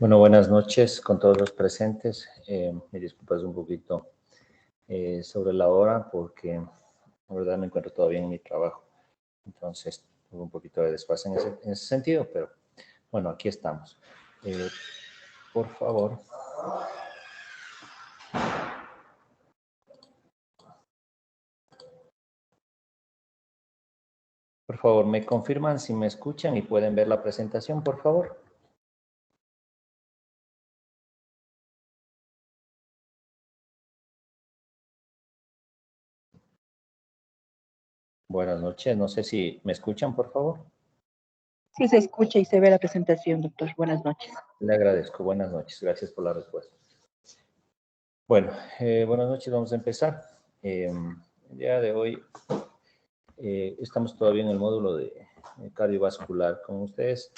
Bueno, buenas noches con todos los presentes. Me disculpas un poquito sobre la hora porque la verdad me encuentro todavía en mi trabajo. Entonces, hubo un poquito de desfase en ese sentido, pero bueno, aquí estamos. Por favor. Por favor, ¿me confirman si me escuchan y pueden ver la presentación, por favor? Buenas noches. No sé si me escuchan, por favor. Sí, se escucha y se ve la presentación, doctor. Buenas noches. Le agradezco. Buenas noches. Gracias por la respuesta. Bueno, buenas noches. Vamos a empezar. El día de hoy estamos todavía en el módulo de cardiovascular. Como ustedes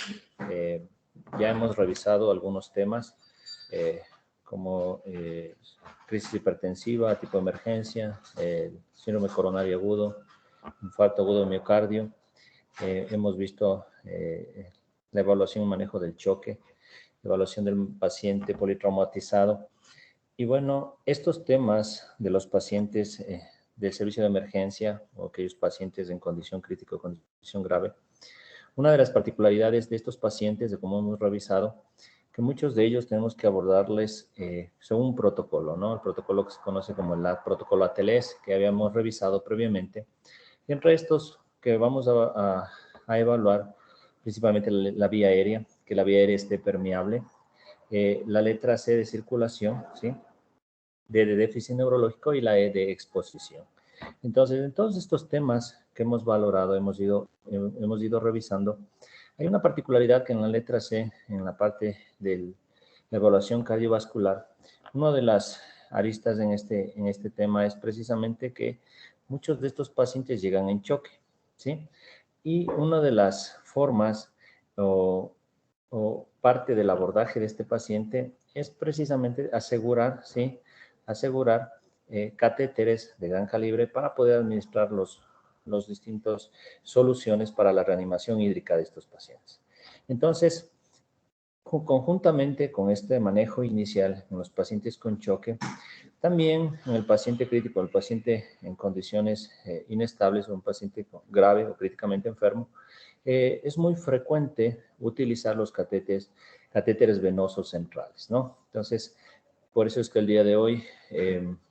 ya hemos revisado algunos temas como crisis hipertensiva, tipo de emergencia, síndrome coronario agudo, infarto agudo de miocardio. Hemos visto la evaluación y manejo del choque, evaluación del paciente politraumatizado. Y bueno, estos temas de los pacientes del servicio de emergencia o aquellos pacientes en condición crítica o condición grave, una de las particularidades de estos pacientes, de cómo hemos revisado, que muchos de ellos tenemos que abordarles según un protocolo, ¿no? El protocolo que se conoce como el protocolo ATLS, que habíamos revisado previamente. Y entre estos que vamos a evaluar, principalmente la vía aérea, que la vía aérea esté permeable, la letra C de circulación, ¿sí? D de déficit neurológico y la E de exposición. Entonces, en todos estos temas que hemos valorado, hemos ido revisando, hay una particularidad que en la letra C, en la parte de la evaluación cardiovascular, una de las aristas en este tema es precisamente que muchos de estos pacientes llegan en choque, ¿sí? Y una de las formas o parte del abordaje de este paciente es precisamente asegurar, ¿sí? Asegurar catéteres de gran calibre para poder administrar los distintos soluciones para la reanimación hídrica de estos pacientes. Entonces, conjuntamente con este manejo inicial en los pacientes con choque, también en el paciente crítico, el paciente en condiciones inestables o un paciente grave o críticamente enfermo, es muy frecuente utilizar los catéteres venosos centrales, ¿no? Entonces, por eso es que el día de hoy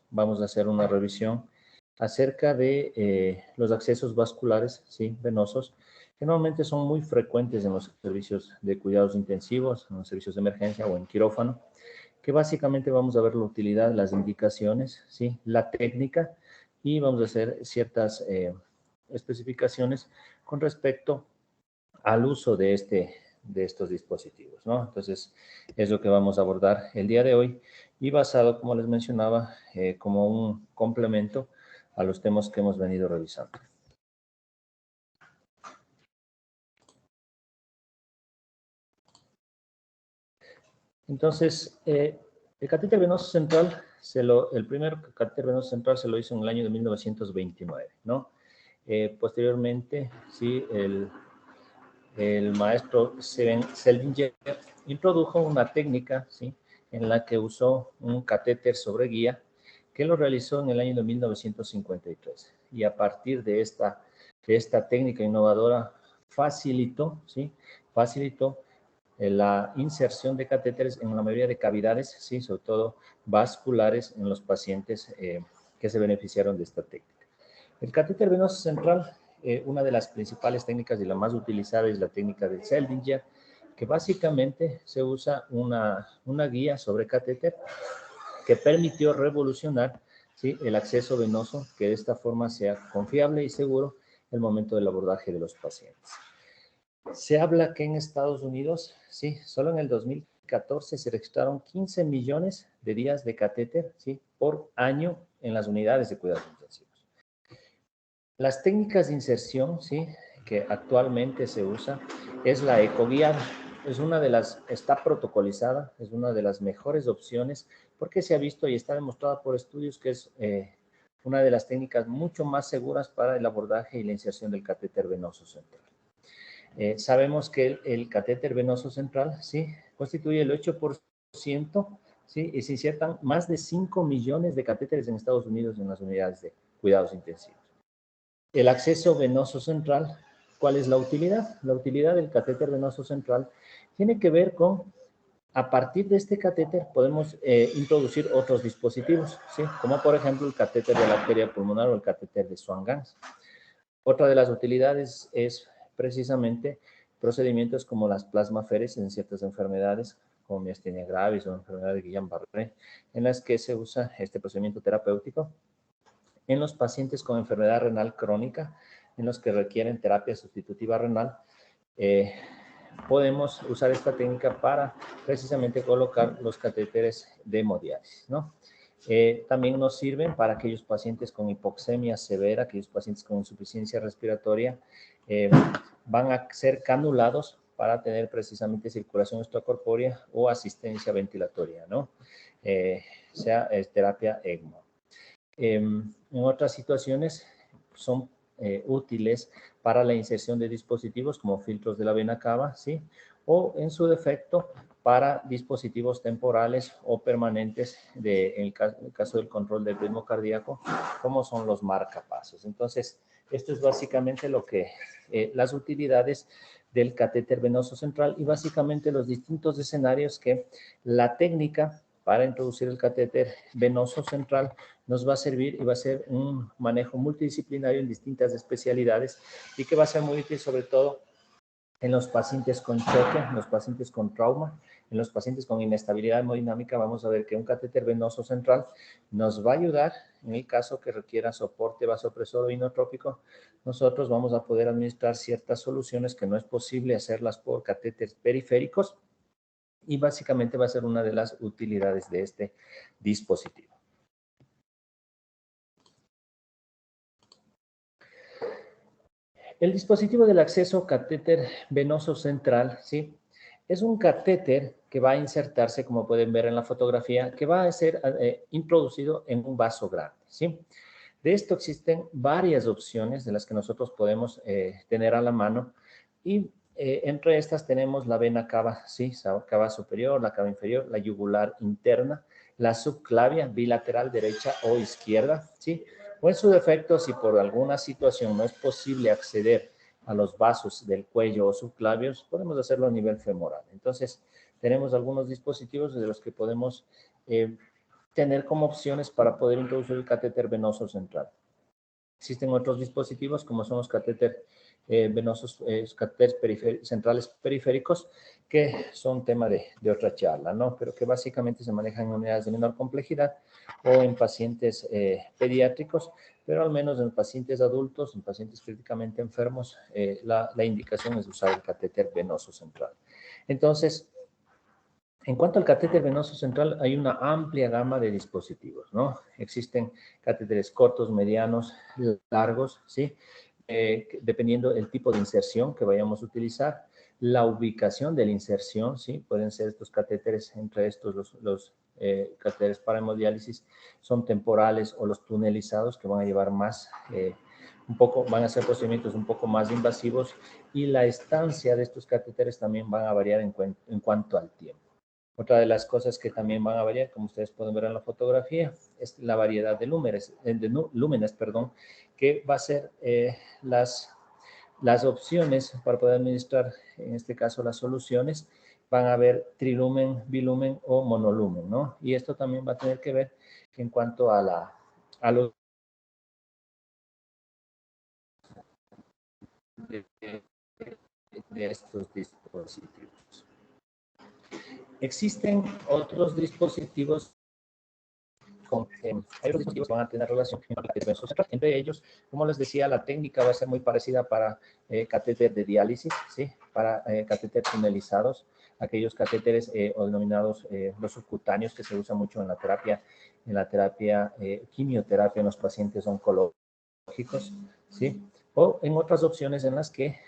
vamos a hacer una revisión acerca de los accesos vasculares, ¿sí? Venosos, que normalmente son muy frecuentes en los servicios de cuidados intensivos, en los servicios de emergencia o en quirófano, que básicamente vamos a ver la utilidad, las indicaciones, ¿sí? La técnica, y vamos a hacer ciertas especificaciones con respecto al uso de estos dispositivos, ¿no? Entonces, es lo que vamos a abordar el día de hoy y basado, como les mencionaba, como un complemento a los temas que hemos venido revisando. Entonces, el catéter venoso central, el primer catéter venoso central se lo hizo en el año de 1929, ¿no? Posteriormente, sí, el maestro Seldinger introdujo una técnica, ¿sí?, en la que usó un catéter sobre guía, que lo realizó en el año de 1953. Y a partir de esta técnica innovadora, facilitó, ¿sí?, facilitó la inserción de catéteres en la mayoría de cavidades, ¿sí?, sobre todo vasculares, en los pacientes que se beneficiaron de esta técnica. El catéter venoso central, una de las principales técnicas y la más utilizada es la técnica de Seldinger, que básicamente se usa una guía sobre catéter que permitió revolucionar, ¿sí?, el acceso venoso, que de esta forma sea confiable y seguro en el momento del abordaje de los pacientes. Se habla que en Estados Unidos, sí, solo en el 2014 se registraron 15 millones de días de catéter, ¿sí?, por año en las unidades de cuidados intensivos. Las técnicas de inserción, ¿sí?, que actualmente se usa es la ecoguiada. Está protocolizada, es una de las mejores opciones porque se ha visto y está demostrada por estudios que es una de las técnicas mucho más seguras para el abordaje y la inserción del catéter venoso central. Sabemos que el catéter venoso central, ¿sí?, constituye el 8%, ¿sí?, y se insertan más de 5 millones de catéteres en Estados Unidos en las unidades de cuidados intensivos. El acceso venoso central, ¿cuál es la utilidad? La utilidad del catéter venoso central tiene que ver con, a partir de este catéter podemos introducir otros dispositivos, ¿sí?, como por ejemplo el catéter de la arteria pulmonar o el catéter de Swan-Ganz. Otra de las utilidades es precisamente procedimientos como las plasmaféresis en ciertas enfermedades, como miastenia gravis o enfermedad de Guillain-Barré, en las que se usa este procedimiento terapéutico. En los pacientes con enfermedad renal crónica, en los que requieren terapia sustitutiva renal, podemos usar esta técnica para precisamente colocar los catéteres de hemodiálisis, ¿no? También nos sirven para aquellos pacientes con hipoxemia severa, aquellos pacientes con insuficiencia respiratoria, van a ser canulados para tener precisamente circulación extracorpórea o asistencia ventilatoria, ¿no? Sea terapia ECMO. En otras situaciones son útiles para la inserción de dispositivos como filtros de la vena cava, ¿sí?, o en su defecto para dispositivos temporales o permanentes en el caso del control del ritmo cardíaco, como son los marcapasos. Entonces, esto es básicamente las utilidades del catéter venoso central y básicamente los distintos escenarios que la técnica para introducir el catéter venoso central nos va a servir y va a ser un manejo multidisciplinario en distintas especialidades y que va a ser muy útil sobre todo en los pacientes con choque, en los pacientes con trauma, en los pacientes con inestabilidad hemodinámica. Vamos a ver que un catéter venoso central nos va a ayudar en el caso que requiera soporte vasopresor o inotrópico. Nosotros vamos a poder administrar ciertas soluciones que no es posible hacerlas por catéteres periféricos y básicamente va a ser una de las utilidades de este dispositivo. El dispositivo del acceso catéter venoso central, ¿sí?, es un catéter que va a insertarse, como pueden ver en la fotografía, que va a ser introducido en un vaso grande, ¿sí? De esto existen varias opciones de las que nosotros podemos tener a la mano y entre estas tenemos la vena cava, ¿sí?, cava superior, la cava inferior, la yugular interna, la subclavia bilateral derecha o izquierda, ¿sí? O en su defecto, si por alguna situación no es posible acceder a los vasos del cuello o subclavios, podemos hacerlo a nivel femoral. Entonces, tenemos algunos dispositivos de los que podemos tener como opciones para poder introducir el catéter venoso central. Existen otros dispositivos como son los catéteres venosos, catéteres centrales periféricos, que son tema de otra charla, ¿no? Pero que básicamente se manejan en unidades de menor complejidad o en pacientes pediátricos, pero al menos en pacientes adultos, en pacientes críticamente enfermos, la indicación es usar el catéter venoso central. Entonces, en cuanto al catéter venoso central, hay una amplia gama de dispositivos, ¿no? Existen catéteres cortos, medianos, largos, ¿sí? Dependiendo del tipo de inserción que vayamos a utilizar, la ubicación de la inserción, ¿sí? Pueden ser estos catéteres, entre estos los catéteres para hemodiálisis, son temporales o los tunelizados que van a llevar más, van a ser procedimientos un poco más invasivos y la estancia de estos catéteres también van a variar en cuanto al tiempo. Otra de las cosas que también van a variar, como ustedes pueden ver en la fotografía, es la variedad de lúmenes, que va a ser las opciones para poder administrar, en este caso, las soluciones. Van a haber trilumen, bilumen o monolumen, ¿no? Y esto también va a tener que ver en cuanto a los de estos dispositivos. Existen otros dispositivos hay otros dispositivos que van a tener relación con el catéter venoso central. Entre ellos, como les decía, la técnica va a ser muy parecida para catéter de diálisis, ¿sí? Para catéter tunelizados, aquellos catéteres o denominados los subcutáneos que se usan mucho en la terapia, quimioterapia en los pacientes oncológicos, ¿sí? O en otras opciones en las que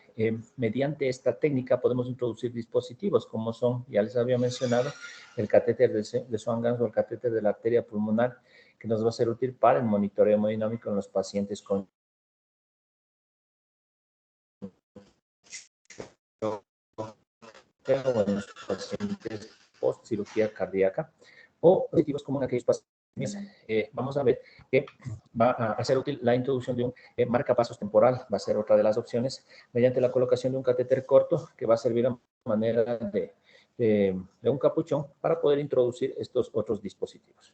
mediante esta técnica podemos introducir dispositivos como son, ya les había mencionado, el catéter de Swan-Ganz o el catéter de la arteria pulmonar, que nos va a ser útil para el monitoreo hemodinámico en los pacientes con o en los pacientes post cirugía cardíaca, o dispositivos como en aquellos pacientes. Vamos a ver que va a ser útil la introducción de un marcapasos temporal, va a ser otra de las opciones, mediante la colocación de un catéter corto que va a servir a manera de un capuchón para poder introducir estos otros dispositivos.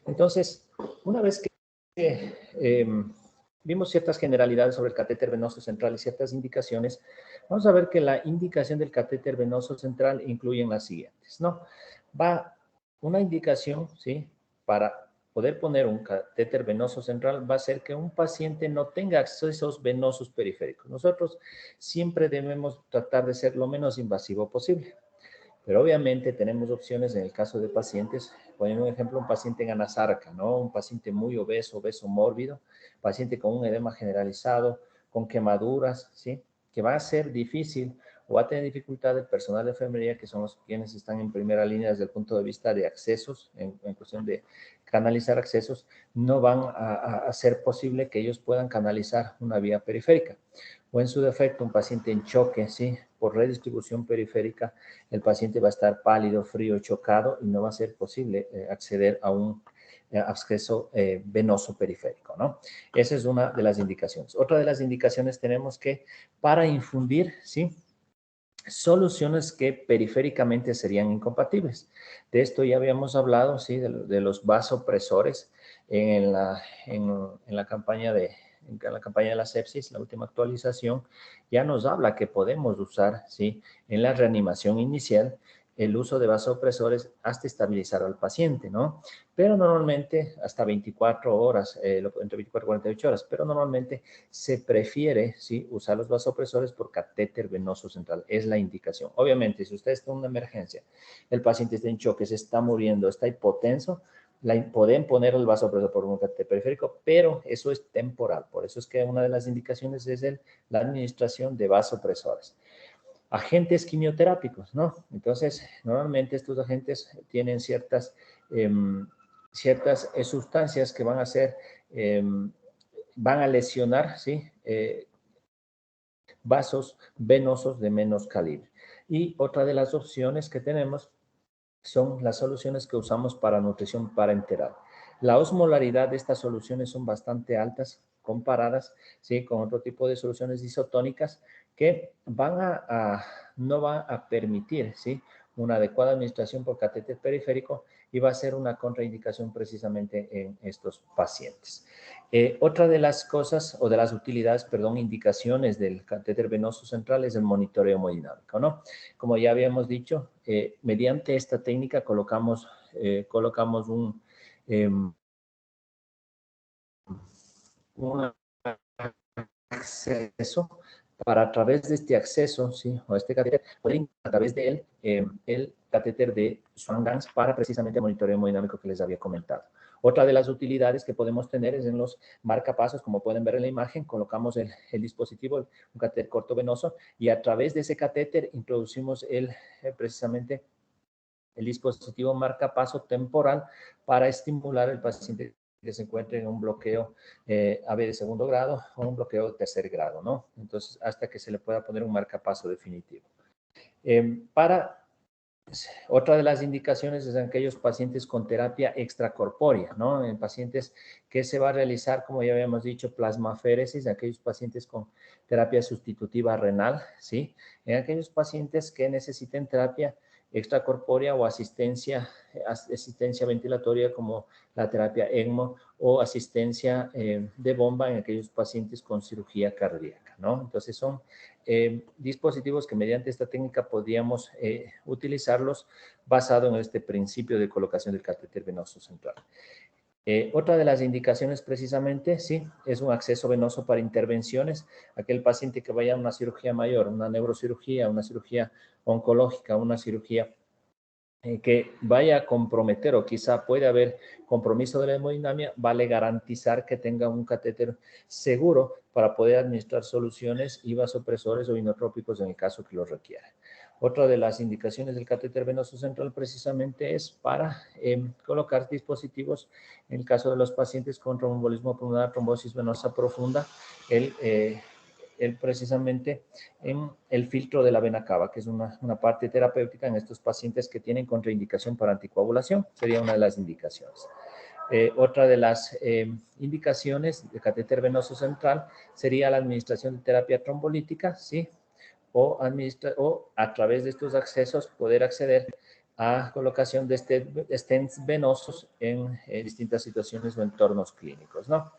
Entonces, una vez que vimos ciertas generalidades sobre el catéter venoso central y ciertas indicaciones, vamos a ver que la indicación del catéter venoso central incluye las siguientes, ¿no? Va una indicación, ¿sí? Para poder poner un catéter venoso central va a ser que un paciente no tenga accesos venosos periféricos. Nosotros siempre debemos tratar de ser lo menos invasivo posible. Pero obviamente tenemos opciones en el caso de pacientes, poniendo un ejemplo, un paciente en anasarca, ¿no? Un paciente muy obeso mórbido, paciente con un edema generalizado, con quemaduras, ¿sí? Que va a ser difícil o va a tener dificultad el personal de enfermería, que son los quienes están en primera línea desde el punto de vista de accesos, en cuestión de canalizar accesos, no van a hacer posible que ellos puedan canalizar una vía periférica. O en su defecto, un paciente en choque, ¿sí? Por redistribución periférica, el paciente va a estar pálido, frío, chocado y no va a ser posible acceder a un acceso venoso periférico, ¿no? Esa es una de las indicaciones. Otra de las indicaciones tenemos que para infundir, ¿sí? Soluciones que periféricamente serían incompatibles. De esto ya habíamos hablado, ¿sí? De los vasopresores en la campaña de la sepsis, la última actualización, ya nos habla que podemos usar, ¿sí? En la reanimación inicial, el uso de vasopresores hasta estabilizar al paciente, ¿no? Pero normalmente hasta 24 horas, entre 24 y 48 horas, pero normalmente se prefiere, ¿sí? Usar los vasopresores por catéter venoso central, es la indicación. Obviamente, si usted está en una emergencia, el paciente está en choque, se está muriendo, está hipotenso, pueden poner el vasopresor por un catéter periférico, pero eso es temporal. Por eso es que una de las indicaciones es la administración de vasopresores. Agentes quimioterápicos, ¿no? Entonces, normalmente estos agentes tienen ciertas sustancias que van a ser, van a lesionar, ¿sí? Vasos venosos de menos calibre. Y otra de las opciones que tenemos son las soluciones que usamos para nutrición parenteral. La osmolaridad de estas soluciones son bastante altas comparadas, ¿sí? Con otro tipo de soluciones isotónicas que no van a permitir, ¿sí? Una adecuada administración por catéter periférico y va a ser una contraindicación precisamente en estos pacientes. Otra de las cosas, o de las utilidades, perdón, indicaciones del catéter venoso central es el monitoreo hemodinámico, ¿no? Como ya habíamos dicho, mediante esta técnica colocamos un acceso para a través de este acceso, ¿sí? O este catéter, poder a través de él, el catéter de Swan-Ganz para precisamente el monitoreo hemodinámico que les había comentado. Otra de las utilidades que podemos tener es en los marcapasos, como pueden ver en la imagen, colocamos el dispositivo, un catéter corto venoso, y a través de ese catéter introducimos precisamente el dispositivo marcapaso temporal para estimular al paciente que se encuentre en un bloqueo AB de segundo grado o un bloqueo de tercer grado, ¿no? Entonces, hasta que se le pueda poner un marcapaso definitivo. Otra de las indicaciones es en aquellos pacientes con terapia extracorpórea, ¿no? En pacientes que se va a realizar, como ya habíamos dicho, plasmaféresis, aquellos pacientes con terapia sustitutiva renal, ¿sí? En aquellos pacientes que necesiten terapia extracorpórea o asistencia ventilatoria como la terapia ECMO o asistencia de bomba en aquellos pacientes con cirugía cardíaca, ¿no? Entonces son dispositivos que mediante esta técnica podríamos utilizarlos basado en este principio de colocación del catéter venoso central. Otra de las indicaciones precisamente, sí, es un acceso venoso para intervenciones. Aquel paciente que vaya a una cirugía mayor, una neurocirugía, una cirugía oncológica, una cirugía que vaya a comprometer o quizá puede haber compromiso de la hemodinamia, vale garantizar que tenga un catéter seguro para poder administrar soluciones y vasopresores o inotrópicos en el caso que lo requiera. Otra de las indicaciones del catéter venoso central precisamente es para colocar dispositivos en el caso de los pacientes con tromboembolismo pulmonar, trombosis venosa profunda, precisamente en el filtro de la vena cava, que es una parte terapéutica en estos pacientes que tienen contraindicación para anticoagulación, sería una de las indicaciones. Otra de las indicaciones de catéter venoso central sería la administración de terapia trombolítica, ¿sí? O a través de estos accesos poder acceder a colocación de stents venosos en distintas situaciones o entornos clínicos, ¿no?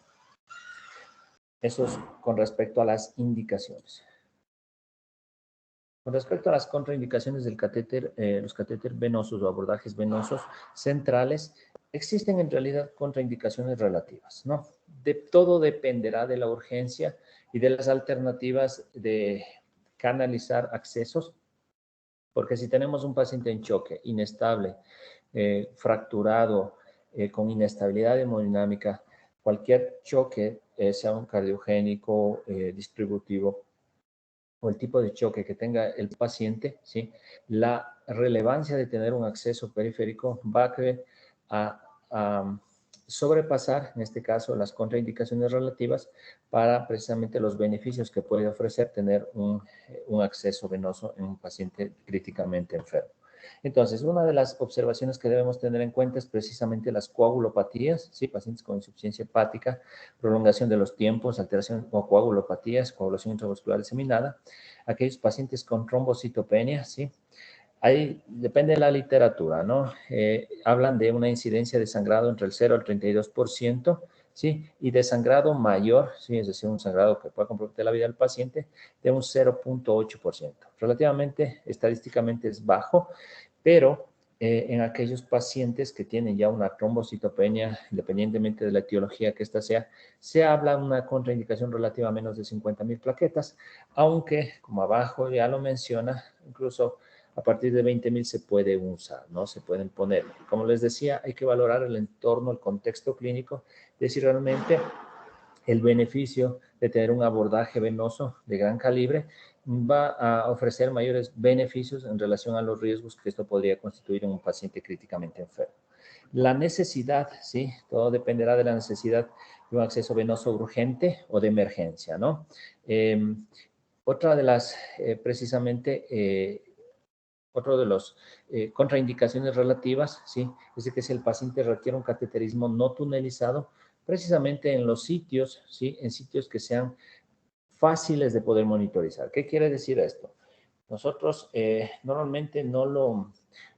Eso es con respecto a las indicaciones. Con respecto a las contraindicaciones del catéter, los catéter venosos o abordajes venosos centrales, existen en realidad contraindicaciones relativas, ¿no? Todo dependerá de la urgencia y de las alternativas de canalizar accesos, porque si tenemos un paciente en choque, inestable, fracturado, con inestabilidad hemodinámica, cualquier choque, sea un cardiogénico, distributivo, o el tipo de choque que tenga el paciente, ¿sí? La relevancia de tener un acceso periférico va a sobrepasar, en este caso, las contraindicaciones relativas para precisamente los beneficios que puede ofrecer tener un acceso venoso en un paciente críticamente enfermo. Entonces, una de las observaciones que debemos tener en cuenta es precisamente las coagulopatías, ¿sí? Pacientes con insuficiencia hepática, prolongación de los tiempos, alteración o coagulopatías, coagulación intravascular diseminada, aquellos pacientes con trombocitopenia, ¿sí? Ahí depende de la literatura, ¿no? Hablan de una incidencia de sangrado entre el 0 al 32%, ¿sí? Y de sangrado mayor, ¿sí? Es decir, un sangrado que pueda comprometer la vida del paciente, de un 0.8%. Relativamente, estadísticamente es bajo, pero en aquellos pacientes que tienen ya una trombocitopenia, independientemente de la etiología que ésta sea, se habla de una contraindicación relativa a menos de 50,000 plaquetas, aunque, como abajo ya lo menciona, incluso a partir de 20,000 se puede usar, ¿no? Se pueden poner. Como les decía, hay que valorar el entorno, el contexto clínico, decir realmente el beneficio de tener un abordaje venoso de gran calibre va a ofrecer mayores beneficios en relación a los riesgos que esto podría constituir en un paciente críticamente enfermo. La necesidad, ¿sí? Todo dependerá de la necesidad de un acceso venoso urgente o de emergencia, ¿no? Otra de las, precisamente, otro de los contraindicaciones relativas, ¿sí? Es de que si el paciente requiere un cateterismo no tunelizado, precisamente en los sitios, ¿sí? En sitios que sean fáciles de poder monitorizar. ¿Qué quiere decir esto? Nosotros normalmente no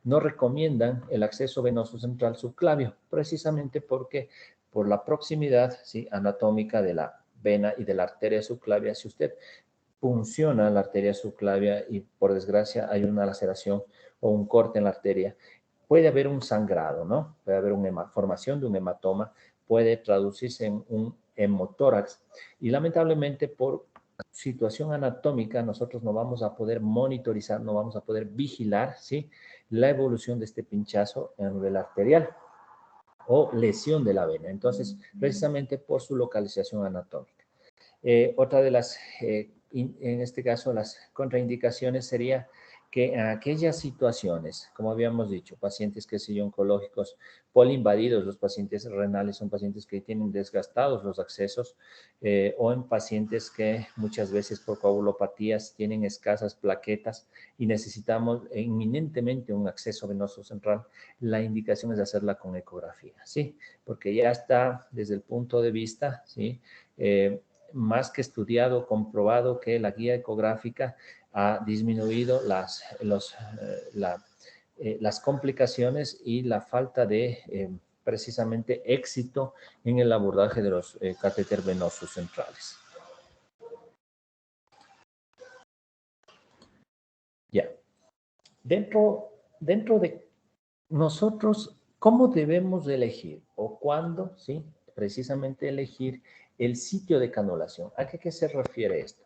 no recomiendan el acceso venoso central subclavio, precisamente porque por la proximidad, ¿sí?, anatómica de la vena y de la arteria subclavia, si usted punciona la arteria subclavia y por desgracia hay una laceración o un corte en la arteria, puede haber un sangrado, ¿no? Puede haber una formación de un hematoma, puede traducirse en un hemotórax y lamentablemente por situación anatómica nosotros no vamos a poder monitorizar, no vamos a poder vigilar, ¿sí?, la evolución de este pinchazo en nivel arterial o lesión de la vena. Entonces, precisamente por su localización anatómica. Otra de las, en este caso, las contraindicaciones sería que en aquellas situaciones, como habíamos dicho, pacientes que son oncológicos poliinvadidos, los pacientes renales son pacientes que tienen desgastados los accesos, o en pacientes que muchas veces por coagulopatías tienen escasas plaquetas y necesitamos inminentemente un acceso venoso central, la indicación es hacerla con ecografía, ¿sí? Porque ya está desde el punto de vista, ¿sí?, más que estudiado, comprobado que la guía ecográfica ha disminuido las complicaciones y la falta de precisamente éxito en el abordaje de los catéter venosos centrales. Ya. Dentro de nosotros, ¿cómo debemos elegir o cuándo, sí, precisamente elegir el sitio de canulación? ¿A qué se refiere esto?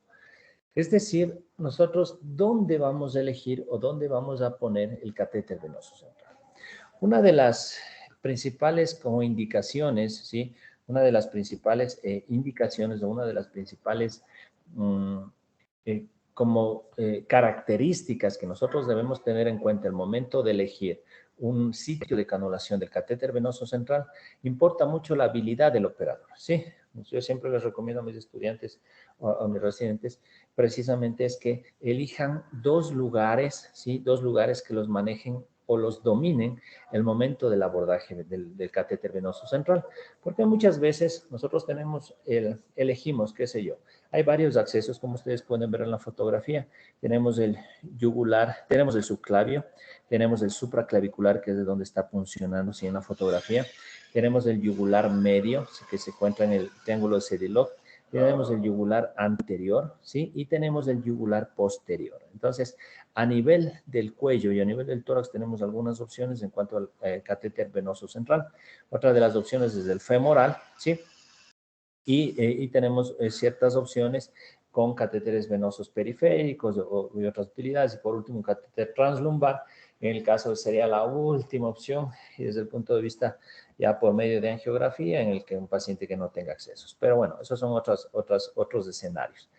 Es decir, nosotros, ¿dónde vamos a elegir o dónde vamos a poner el catéter venoso central? Una de las principales como indicaciones, ¿sí? Una de las principales indicaciones o una de las principales características que nosotros debemos tener en cuenta al momento de elegir un sitio de canulación del catéter venoso central, importa mucho la habilidad del operador, ¿sí? Yo siempre les recomiendo a mis estudiantes o a mis residentes, precisamente es que elijan dos lugares, ¿sí? Dos lugares que los manejen o los dominen el momento del abordaje del catéter venoso central, porque muchas veces nosotros elegimos, qué sé yo, hay varios accesos, como ustedes pueden ver en la fotografía, tenemos el yugular, tenemos el subclavio, tenemos el supraclavicular, que es de donde está funcionando, sí, en la fotografía, tenemos el yugular medio, que se encuentra en el triángulo de Sedilov, tenemos el yugular anterior, ¿sí? Y tenemos el yugular posterior. Entonces, a nivel del cuello y a nivel del tórax tenemos algunas opciones en cuanto al catéter venoso central. Otra de las opciones es el femoral, ¿sí? Y tenemos ciertas opciones con catéteres venosos periféricos y otras utilidades. Y por último, un catéter translumbar, en el caso sería la última opción, y desde el punto de vista ya por medio de angiografía, en el que un paciente que no tenga accesos. Pero bueno, esos son otros escenarios.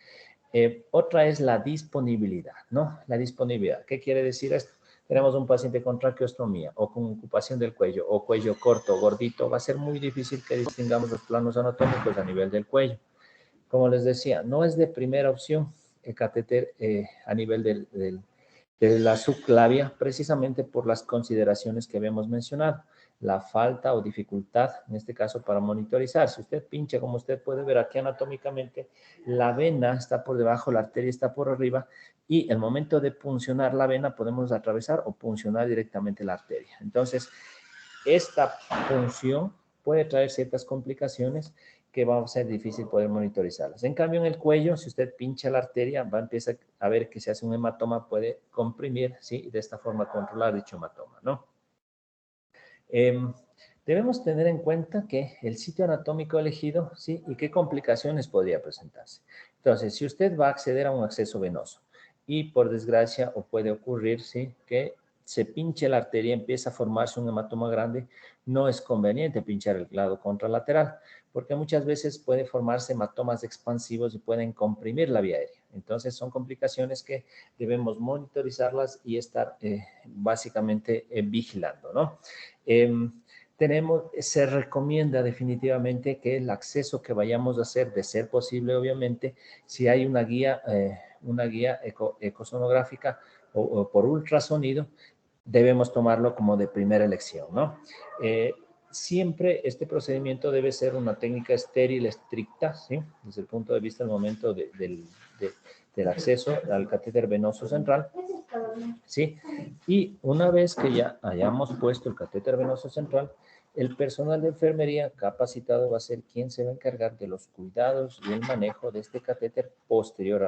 Otra es la disponibilidad, ¿no? La disponibilidad. ¿Qué quiere decir esto? Tenemos un paciente con traqueostomía o con ocupación del cuello o cuello corto o gordito, va a ser muy difícil que distingamos los planos anatómicos a nivel del cuello. Como les decía, no es de primera opción el catéter a nivel de la subclavia, precisamente por las consideraciones que habíamos mencionado. La falta o dificultad, en este caso, para monitorizar. Si usted pincha, como usted puede ver aquí anatómicamente, la vena está por debajo, la arteria está por arriba, y el momento de puncionar la vena podemos atravesar o puncionar directamente la arteria. Entonces, esta punción puede traer ciertas complicaciones que va a ser difícil poder monitorizarlas. En cambio, en el cuello, si usted pincha la arteria, va a empezar a ver que si hace un hematoma, puede comprimir, ¿sí? Y de esta forma controlar dicho hematoma, ¿no? Debemos tener en cuenta que el sitio anatómico elegido, ¿sí? Y qué complicaciones podría presentarse. Entonces, si usted va a acceder a un acceso venoso y por desgracia o puede ocurrir, ¿sí?, que se pinche la arteria, empieza a formarse un hematoma grande, no es conveniente pinchar el lado contralateral, porque muchas veces puede formarse hematomas expansivos y pueden comprimir la vía aérea. Entonces, son complicaciones que debemos monitorizarlas y estar básicamente vigilando, ¿no? Se recomienda definitivamente que el acceso que vayamos a hacer, de ser posible, obviamente, si hay una guía ecosonográfica o por ultrasonido, debemos tomarlo como de primera elección, ¿no? siempre este procedimiento debe ser una técnica estéril, estricta, ¿sí? Desde el punto de vista del momento del acceso al catéter venoso central, ¿sí? Y una vez que ya hayamos puesto el catéter venoso central, el personal de enfermería capacitado va a ser quien se va a encargar de los cuidados y el manejo de este catéter posterior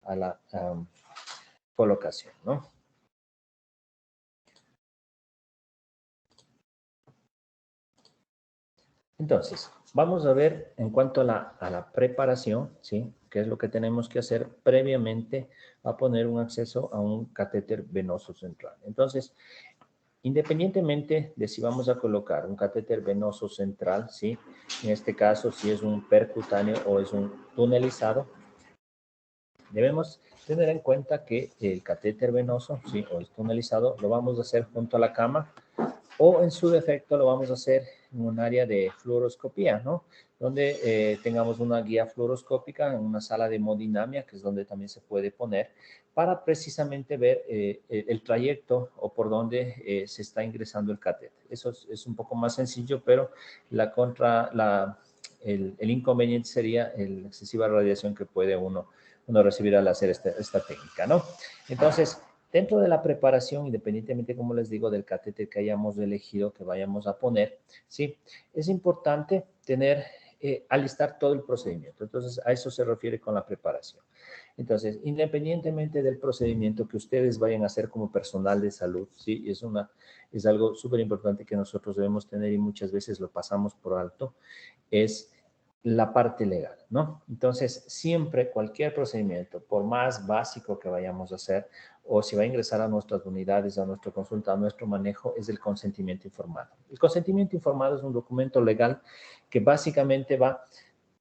a la colocación, ¿no? Entonces, vamos a ver en cuanto a la preparación, ¿sí? ¿Qué es lo que tenemos que hacer previamente a poner un acceso a un catéter venoso central? Entonces, independientemente de si vamos a colocar un catéter venoso central, ¿sí? En este caso, si es un percutáneo o es un tunelizado, debemos tener en cuenta que el catéter venoso, ¿sí? O el tunelizado, lo vamos a hacer junto a la cama, o en su defecto lo vamos a hacer en un área de fluoroscopía, ¿no? Donde tengamos una guía fluoroscópica en una sala de hemodinamia, que es donde también se puede poner, para precisamente ver el trayecto o por donde se está ingresando el catéter. Eso es un poco más sencillo, pero el inconveniente sería la excesiva radiación que puede uno recibir al hacer esta técnica, ¿no? Entonces, dentro de la preparación, independientemente, como les digo, del catéter que hayamos elegido, que vayamos a poner, ¿sí? Es importante alistar todo el procedimiento. Entonces, a eso se refiere con la preparación. Entonces, independientemente del procedimiento que ustedes vayan a hacer como personal de salud, ¿sí? Es algo súper importante que nosotros debemos tener y muchas veces lo pasamos por alto, es la parte legal, ¿no? Entonces, siempre cualquier procedimiento, por más básico que vayamos a hacer, o si va a ingresar a nuestras unidades, a nuestra consulta, a nuestro manejo, es el consentimiento informado. El consentimiento informado es un documento legal que básicamente va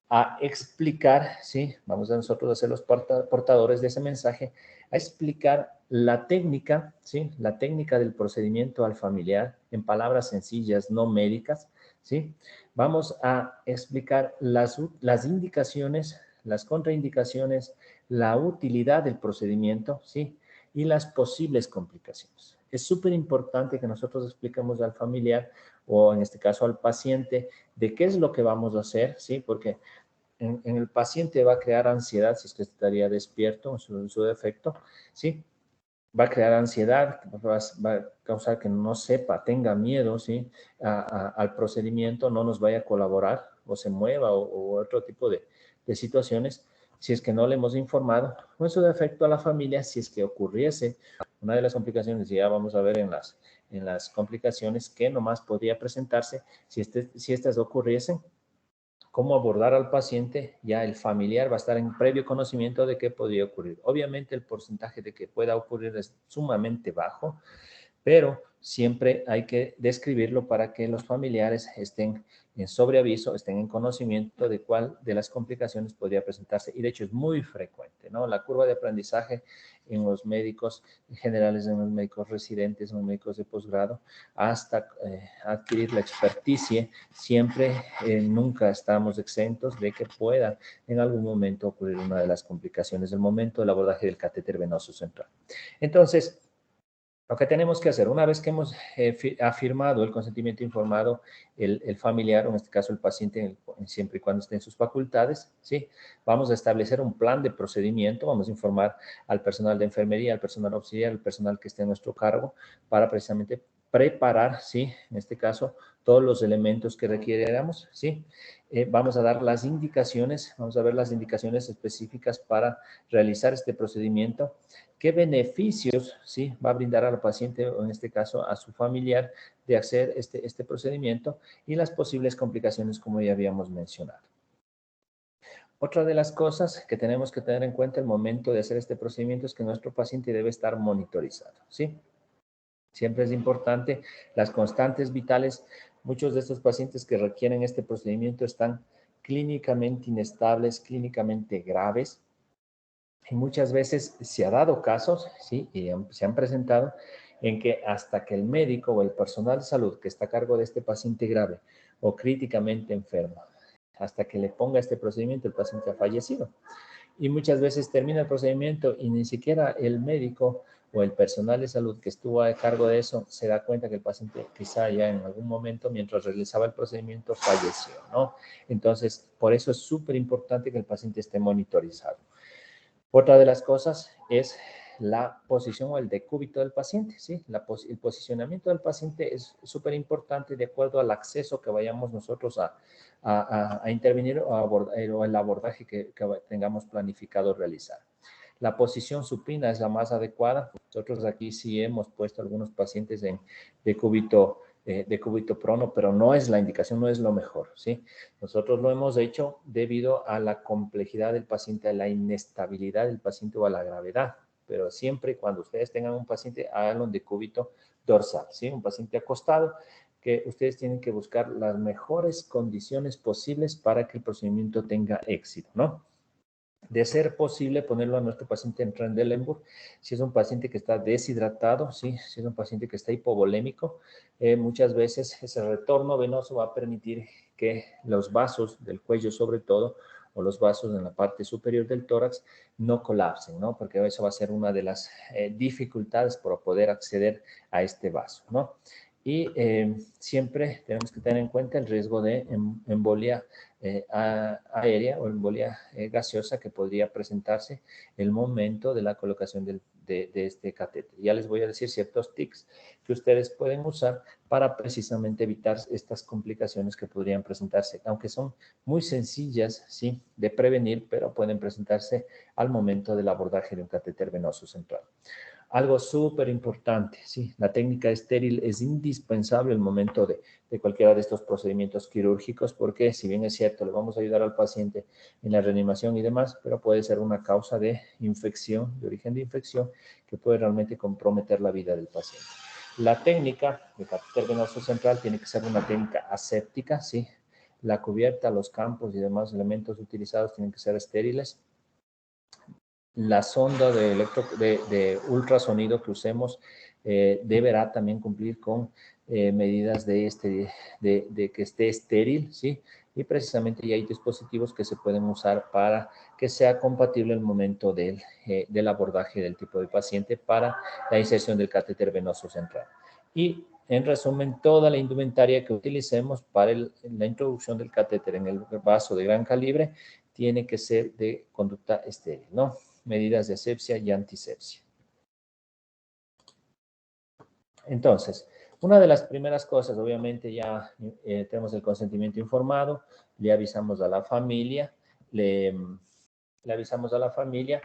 a explicar, ¿sí? Vamos a nosotros a ser los portadores de ese mensaje, a explicar la técnica, ¿sí? La técnica del procedimiento al familiar en palabras sencillas, no médicas, ¿sí? Vamos a explicar las indicaciones, las contraindicaciones, la utilidad del procedimiento, ¿sí? Y las posibles complicaciones. Es súper importante que nosotros expliquemos al familiar o en este caso al paciente de qué es lo que vamos a hacer, ¿sí? Porque en el paciente va a crear ansiedad si es que estaría despierto en su defecto, ¿sí? Va a crear ansiedad, va a causar que no sepa, tenga miedo, ¿sí? Al procedimiento, no nos vaya a colaborar o se mueva o otro tipo de situaciones si es que no le hemos informado, o en su defecto a la familia si es que ocurriese. Una de las complicaciones, ya vamos a ver en las complicaciones que nomás podría presentarse si estas ocurriesen, cómo abordar al paciente, ya el familiar va a estar en previo conocimiento de qué podría ocurrir. Obviamente el porcentaje de que pueda ocurrir es sumamente bajo, pero siempre hay que describirlo para que los familiares estén en sobreaviso, estén en conocimiento de cuál de las complicaciones podría presentarse. Y de hecho es muy frecuente, ¿no? La curva de aprendizaje en los médicos generales, en los médicos residentes, en los médicos de posgrado, hasta adquirir la experticia, siempre, nunca estamos exentos de que pueda en algún momento ocurrir una de las complicaciones del momento del abordaje del catéter venoso central. Entonces, lo que tenemos que hacer, una vez que hemos afirmado el consentimiento informado, el familiar, o en este caso el paciente, siempre y cuando esté en sus facultades, ¿sí? Vamos a establecer un plan de procedimiento, vamos a informar al personal de enfermería, al personal auxiliar, al personal que esté a nuestro cargo, para precisamente preparar, ¿sí? En este caso, todos los elementos que requiriéramos, ¿sí? Vamos a dar las indicaciones, vamos a ver las indicaciones específicas para realizar este procedimiento. ¿Qué beneficios, sí, va a brindar al paciente, o en este caso a su familiar, de hacer este procedimiento y las posibles complicaciones como ya habíamos mencionado? Otra de las cosas que tenemos que tener en cuenta al momento de hacer este procedimiento es que nuestro paciente debe estar monitorizado, ¿sí? Siempre es importante las constantes vitales. Muchos de estos pacientes que requieren este procedimiento están clínicamente inestables, clínicamente graves. Y muchas veces se ha dado casos, ¿sí? Y se han presentado en que hasta que el médico o el personal de salud que está a cargo de este paciente grave o críticamente enfermo, hasta que le ponga este procedimiento, el paciente ha fallecido. Y muchas veces termina el procedimiento y ni siquiera el médico o el personal de salud que estuvo a cargo de eso se da cuenta que el paciente quizá ya en algún momento mientras realizaba el procedimiento falleció, ¿no? Entonces, por eso es súper importante que el paciente esté monitorizado. Otra de las cosas es la posición o el decúbito del paciente, ¿sí? El posicionamiento del paciente es súper importante de acuerdo al acceso que vayamos nosotros a intervenir o, o el abordaje que tengamos planificado realizar. La posición supina es la más adecuada. Nosotros aquí sí hemos puesto algunos pacientes en decúbito prono, pero no es la indicación, no es lo mejor, ¿sí? Nosotros lo hemos hecho debido a la complejidad del paciente, a la inestabilidad del paciente o a la gravedad. Pero siempre y cuando ustedes tengan un paciente, háganlo en decúbito dorsal, ¿sí? Un paciente acostado, que ustedes tienen que buscar las mejores condiciones posibles para que el procedimiento tenga éxito, ¿no? De ser posible, ponerlo a nuestro paciente en Trendelenburg, si es un paciente que está deshidratado, ¿sí? Si es un paciente que está hipovolémico, muchas veces ese retorno venoso va a permitir que los vasos del cuello, sobre todo, o los vasos en la parte superior del tórax, no colapsen, ¿no? Porque eso va a ser una de las dificultades para poder acceder a este vaso, ¿no? Y siempre tenemos que tener en cuenta el riesgo de embolia aérea o embolia gaseosa que podría presentarse el momento de la colocación de este catéter. Ya les voy a decir ciertos tics que ustedes pueden usar para precisamente evitar estas complicaciones que podrían presentarse, aunque son muy sencillas, ¿sí?, de prevenir, pero pueden presentarse al momento del abordaje de un catéter venoso central. Algo súper importante, ¿sí? La técnica estéril es indispensable al momento de cualquiera de estos procedimientos quirúrgicos, porque si bien es cierto, le vamos a ayudar al paciente en la reanimación y demás, pero puede ser una causa de infección, de origen de infección, que puede realmente comprometer la vida del paciente. La técnica de catéter venoso central tiene que ser una técnica aséptica, ¿sí? La cubierta, los campos y demás elementos utilizados tienen que ser estériles. La sonda de ultrasonido que usemos deberá también cumplir con medidas de que esté estéril, ¿sí? Y precisamente ya hay dispositivos que se pueden usar para que sea compatible el momento del abordaje del tipo de paciente para la inserción del catéter venoso central. Y en resumen, toda la indumentaria que utilicemos para la introducción del catéter en el vaso de gran calibre tiene que ser de conducta estéril, ¿no? Medidas de asepsia y antisepsia. Entonces, una de las primeras cosas, obviamente ya tenemos el consentimiento informado, le avisamos a la familia, le avisamos a la familia,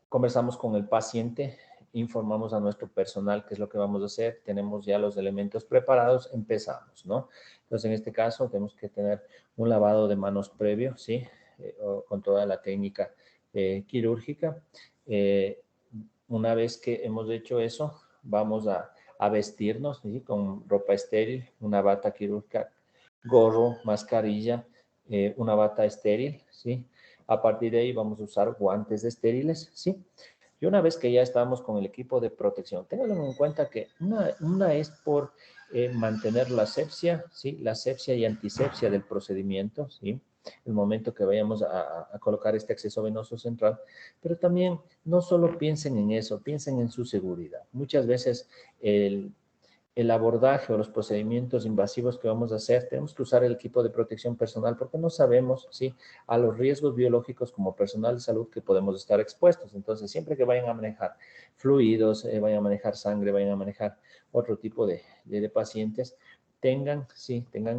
conversamos con el paciente, informamos a nuestro personal qué es lo que vamos a hacer, tenemos ya los elementos preparados, empezamos, ¿no? Entonces, en este caso, tenemos que tener un lavado de manos previo, ¿sí? Con toda la técnica quirúrgica. Una vez que hemos hecho eso, vamos a vestirnos, ¿sí?, con ropa estéril, una bata quirúrgica, gorro, mascarilla, una bata estéril, ¿sí? A partir de ahí vamos a usar guantes estériles, ¿sí? Y una vez que ya estamos con el equipo de protección, ténganlo en cuenta que una es por mantener la asepsia, ¿sí? La asepsia y antisepsia del procedimiento, ¿sí? El momento que vayamos a colocar este acceso venoso central, pero también no solo piensen en eso, piensen en su seguridad. Muchas veces el abordaje o los procedimientos invasivos que vamos a hacer, tenemos que usar el equipo de protección personal porque no sabemos, ¿sí?, a los riesgos biológicos como personal de salud que podemos estar expuestos. Entonces, siempre que vayan a manejar fluidos, vayan a manejar sangre, vayan a manejar otro tipo de pacientes, tengan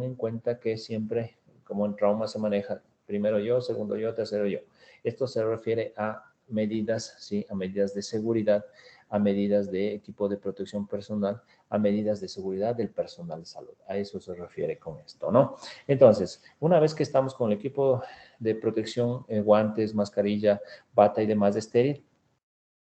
en cuenta que siempre, como en trauma se maneja, primero yo, segundo yo, tercero yo. Esto se refiere a medidas, ¿sí?, a medidas de seguridad, a medidas de equipo de protección personal, a medidas de seguridad del personal de salud. A eso se refiere con esto, ¿no? Entonces, una vez que estamos con el equipo de protección, guantes, mascarilla, bata y demás estéril,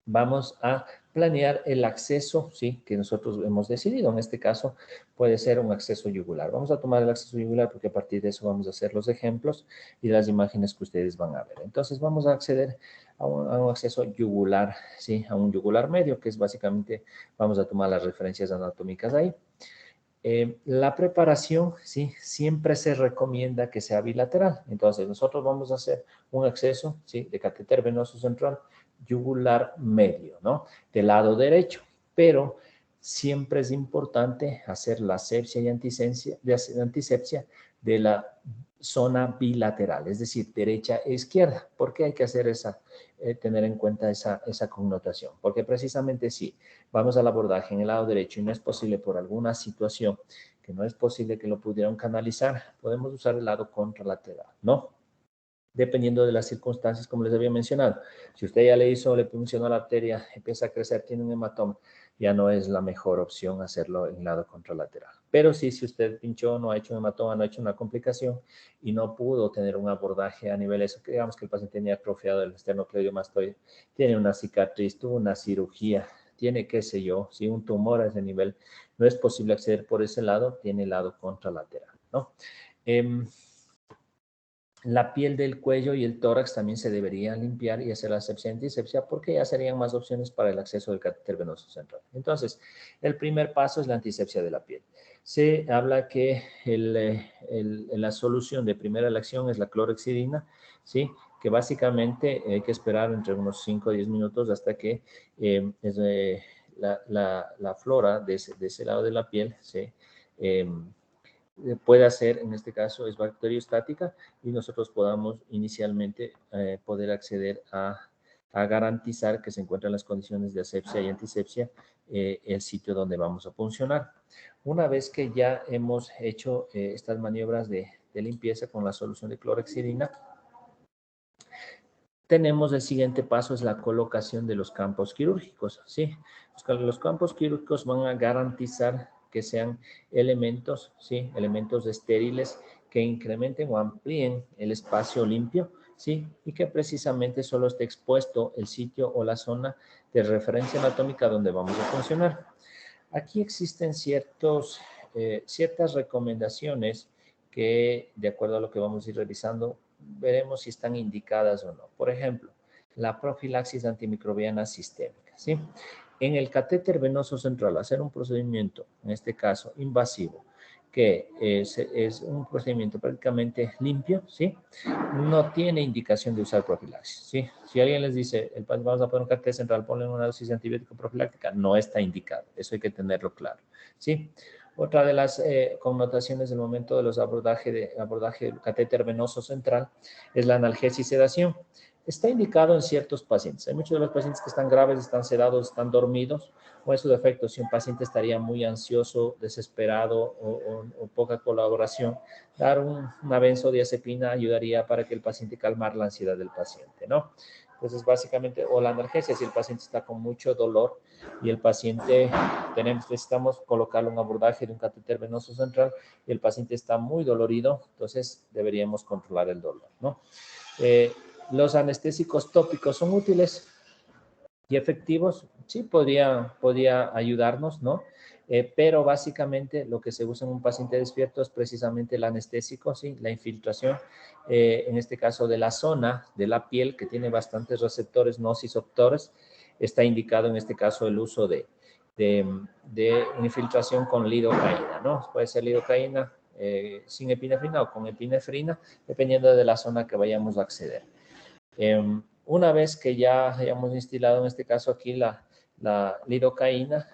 vamos a planear el acceso, ¿sí?, que nosotros hemos decidido. En este caso, puede ser un acceso yugular. Vamos a tomar el acceso yugular porque a partir de eso vamos a hacer los ejemplos y las imágenes que ustedes van a ver. Entonces, vamos a acceder a un acceso yugular, ¿sí?, a un yugular medio, que es básicamente, vamos a tomar las referencias anatómicas ahí. La preparación, ¿sí?, siempre se recomienda que sea bilateral. Entonces, nosotros vamos a hacer un acceso, ¿sí?, de catéter venoso central yugular medio, ¿no? Del lado derecho, pero siempre es importante hacer la asepsia y antisepsia de la zona bilateral, es decir, derecha e izquierda. ¿Por qué hay que hacer tener en cuenta esa connotación? Porque precisamente si vamos al abordaje en el lado derecho y no es posible por alguna situación que no es posible que lo pudieran canalizar, podemos usar el lado contralateral, ¿no? Dependiendo de las circunstancias, como les había mencionado. Si usted ya le puncionó la arteria, empieza a crecer, tiene un hematoma, ya no es la mejor opción hacerlo en lado contralateral. Pero sí, si usted pinchó, no ha hecho un hematoma, no ha hecho una complicación y no pudo tener un abordaje a nivel eso, que digamos que el paciente tenía atrofiado el esternocleidomastoide, tiene una cicatriz, tuvo una cirugía, tiene, qué sé yo, si un tumor a ese nivel, no es posible acceder por ese lado, tiene el lado contralateral, ¿no? La piel del cuello y el tórax también se deberían limpiar y hacer la asepsia y antisepsia porque ya serían más opciones para el acceso del catéter venoso central. Entonces, el primer paso es la antisepsia de la piel. Se habla que la solución de primera elección es la clorhexidina, ¿sí? Que básicamente hay que esperar entre unos 5 o 10 minutos hasta que la flora de ese lado de la piel se puede ser, en este caso, es bacteriostática y nosotros podamos inicialmente poder acceder a garantizar que se encuentran las condiciones de asepsia y antisepsia el sitio donde vamos a puncionar. Una vez que ya hemos hecho estas maniobras de limpieza con la solución de clorhexidina, tenemos el siguiente paso, es la colocación de los campos quirúrgicos, ¿sí? Los campos quirúrgicos van a garantizar que sean elementos, ¿sí? Elementos estériles que incrementen o amplíen el espacio limpio, ¿sí? Y que precisamente solo esté expuesto el sitio o la zona de referencia anatómica donde vamos a funcionar. Aquí existen ciertas recomendaciones que, de acuerdo a lo que vamos a ir revisando, veremos si están indicadas o no. Por ejemplo, la profilaxis antimicrobiana sistémica, ¿sí? En el catéter venoso central, hacer un procedimiento, en este caso invasivo, que es un procedimiento prácticamente limpio, ¿sí? No tiene indicación de usar profilaxis, ¿sí? Si alguien les dice, vamos a poner un catéter central, ponle una dosis de antibiótico profiláctica, no está indicado. Eso hay que tenerlo claro, ¿sí? Otra de las connotaciones del momento de los abordaje del catéter venoso central es la analgesia y sedación. Está indicado en ciertos pacientes. Hay muchos de los pacientes que están graves, están sedados, están dormidos, o en su defecto, si un paciente estaría muy ansioso, desesperado o poca colaboración, dar una benzodiazepina ayudaría para que el paciente calmar la ansiedad del paciente, ¿no? Entonces, básicamente, o la analgesia, si el paciente está con mucho dolor y el paciente, necesitamos colocarle un abordaje de un catéter venoso central y el paciente está muy dolorido, entonces deberíamos controlar el dolor, ¿no? Los anestésicos tópicos son útiles y efectivos, sí, podría ayudarnos, ¿no? Pero básicamente lo que se usa en un paciente despierto es precisamente el anestésico, ¿sí? La infiltración, en este caso de la zona de la piel que tiene bastantes receptores nociceptores, está indicado en este caso el uso de infiltración con lidocaína, ¿no? Puede ser lidocaína sin epinefrina o con epinefrina, dependiendo de la zona que vayamos a acceder. Una vez que ya hayamos instilado en este caso aquí la lidocaína,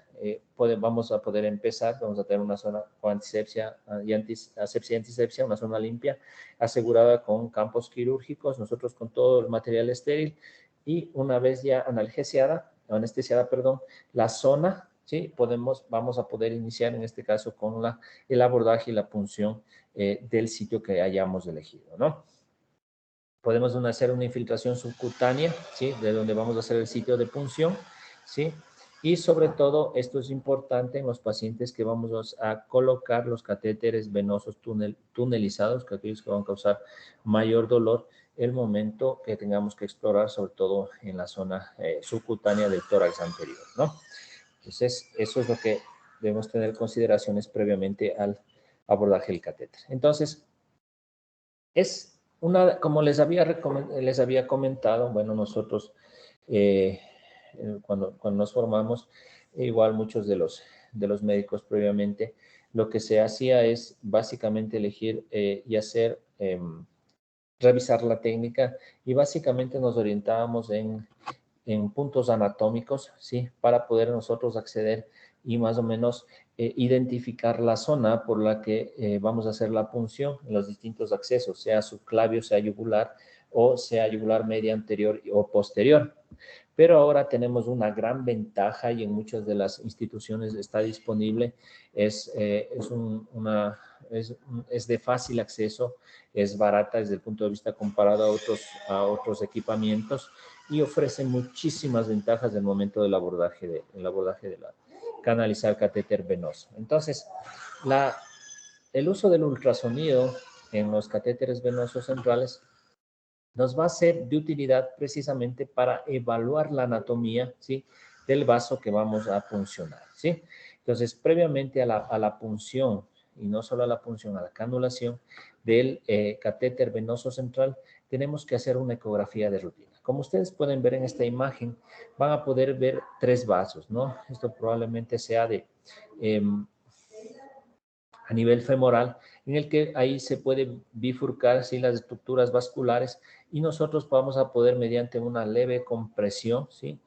vamos a poder empezar, vamos a tener una zona con antisepsia y antisepsia, una zona limpia, asegurada con campos quirúrgicos, nosotros con todo el material estéril, y una vez ya anestesiada, la zona, ¿sí? Vamos a poder iniciar en este caso con el abordaje y la punción del sitio que hayamos elegido, ¿no? Podemos hacer una infiltración subcutánea, ¿sí? De donde vamos a hacer el sitio de punción, ¿sí? Y sobre todo, esto es importante en los pacientes que vamos a colocar los catéteres venosos tunelizados, que aquellos que van a causar mayor dolor, el momento que tengamos que explorar, sobre todo en la zona subcutánea del tórax anterior, ¿no? Entonces, eso es lo que debemos tener consideraciones previamente al abordaje del catéter. Entonces, como les había comentado, bueno, nosotros cuando nos formamos, igual muchos de los médicos previamente, lo que se hacía es básicamente elegir y hacer, revisar la técnica y básicamente nos orientábamos en en puntos anatómicos, ¿sí? Para poder nosotros acceder y más o menos identificar la zona por la que vamos a hacer la punción en los distintos accesos, sea subclavio, sea yugular o sea yugular media anterior o posterior. Pero ahora tenemos una gran ventaja y en muchas de las instituciones está disponible, es de fácil acceso, es barata desde el punto de vista comparado a otros equipamientos y ofrece muchísimas ventajas del momento del abordaje de la canalizar catéter venoso. Entonces, el uso del ultrasonido en los catéteres venosos centrales nos va a ser de utilidad precisamente para evaluar la anatomía, ¿sí?, del vaso que vamos a puncionar, ¿sí? Entonces, previamente a la punción, y no solo a la punción, a la canulación del catéter venoso central, tenemos que hacer una ecografía de rutina. Como ustedes pueden ver en esta imagen, van a poder ver 3 vasos, ¿no? Esto probablemente sea a nivel femoral, en el que ahí se puede bifurcar, ¿sí?, las estructuras vasculares y nosotros vamos a poder, mediante una leve compresión, ¿sí?,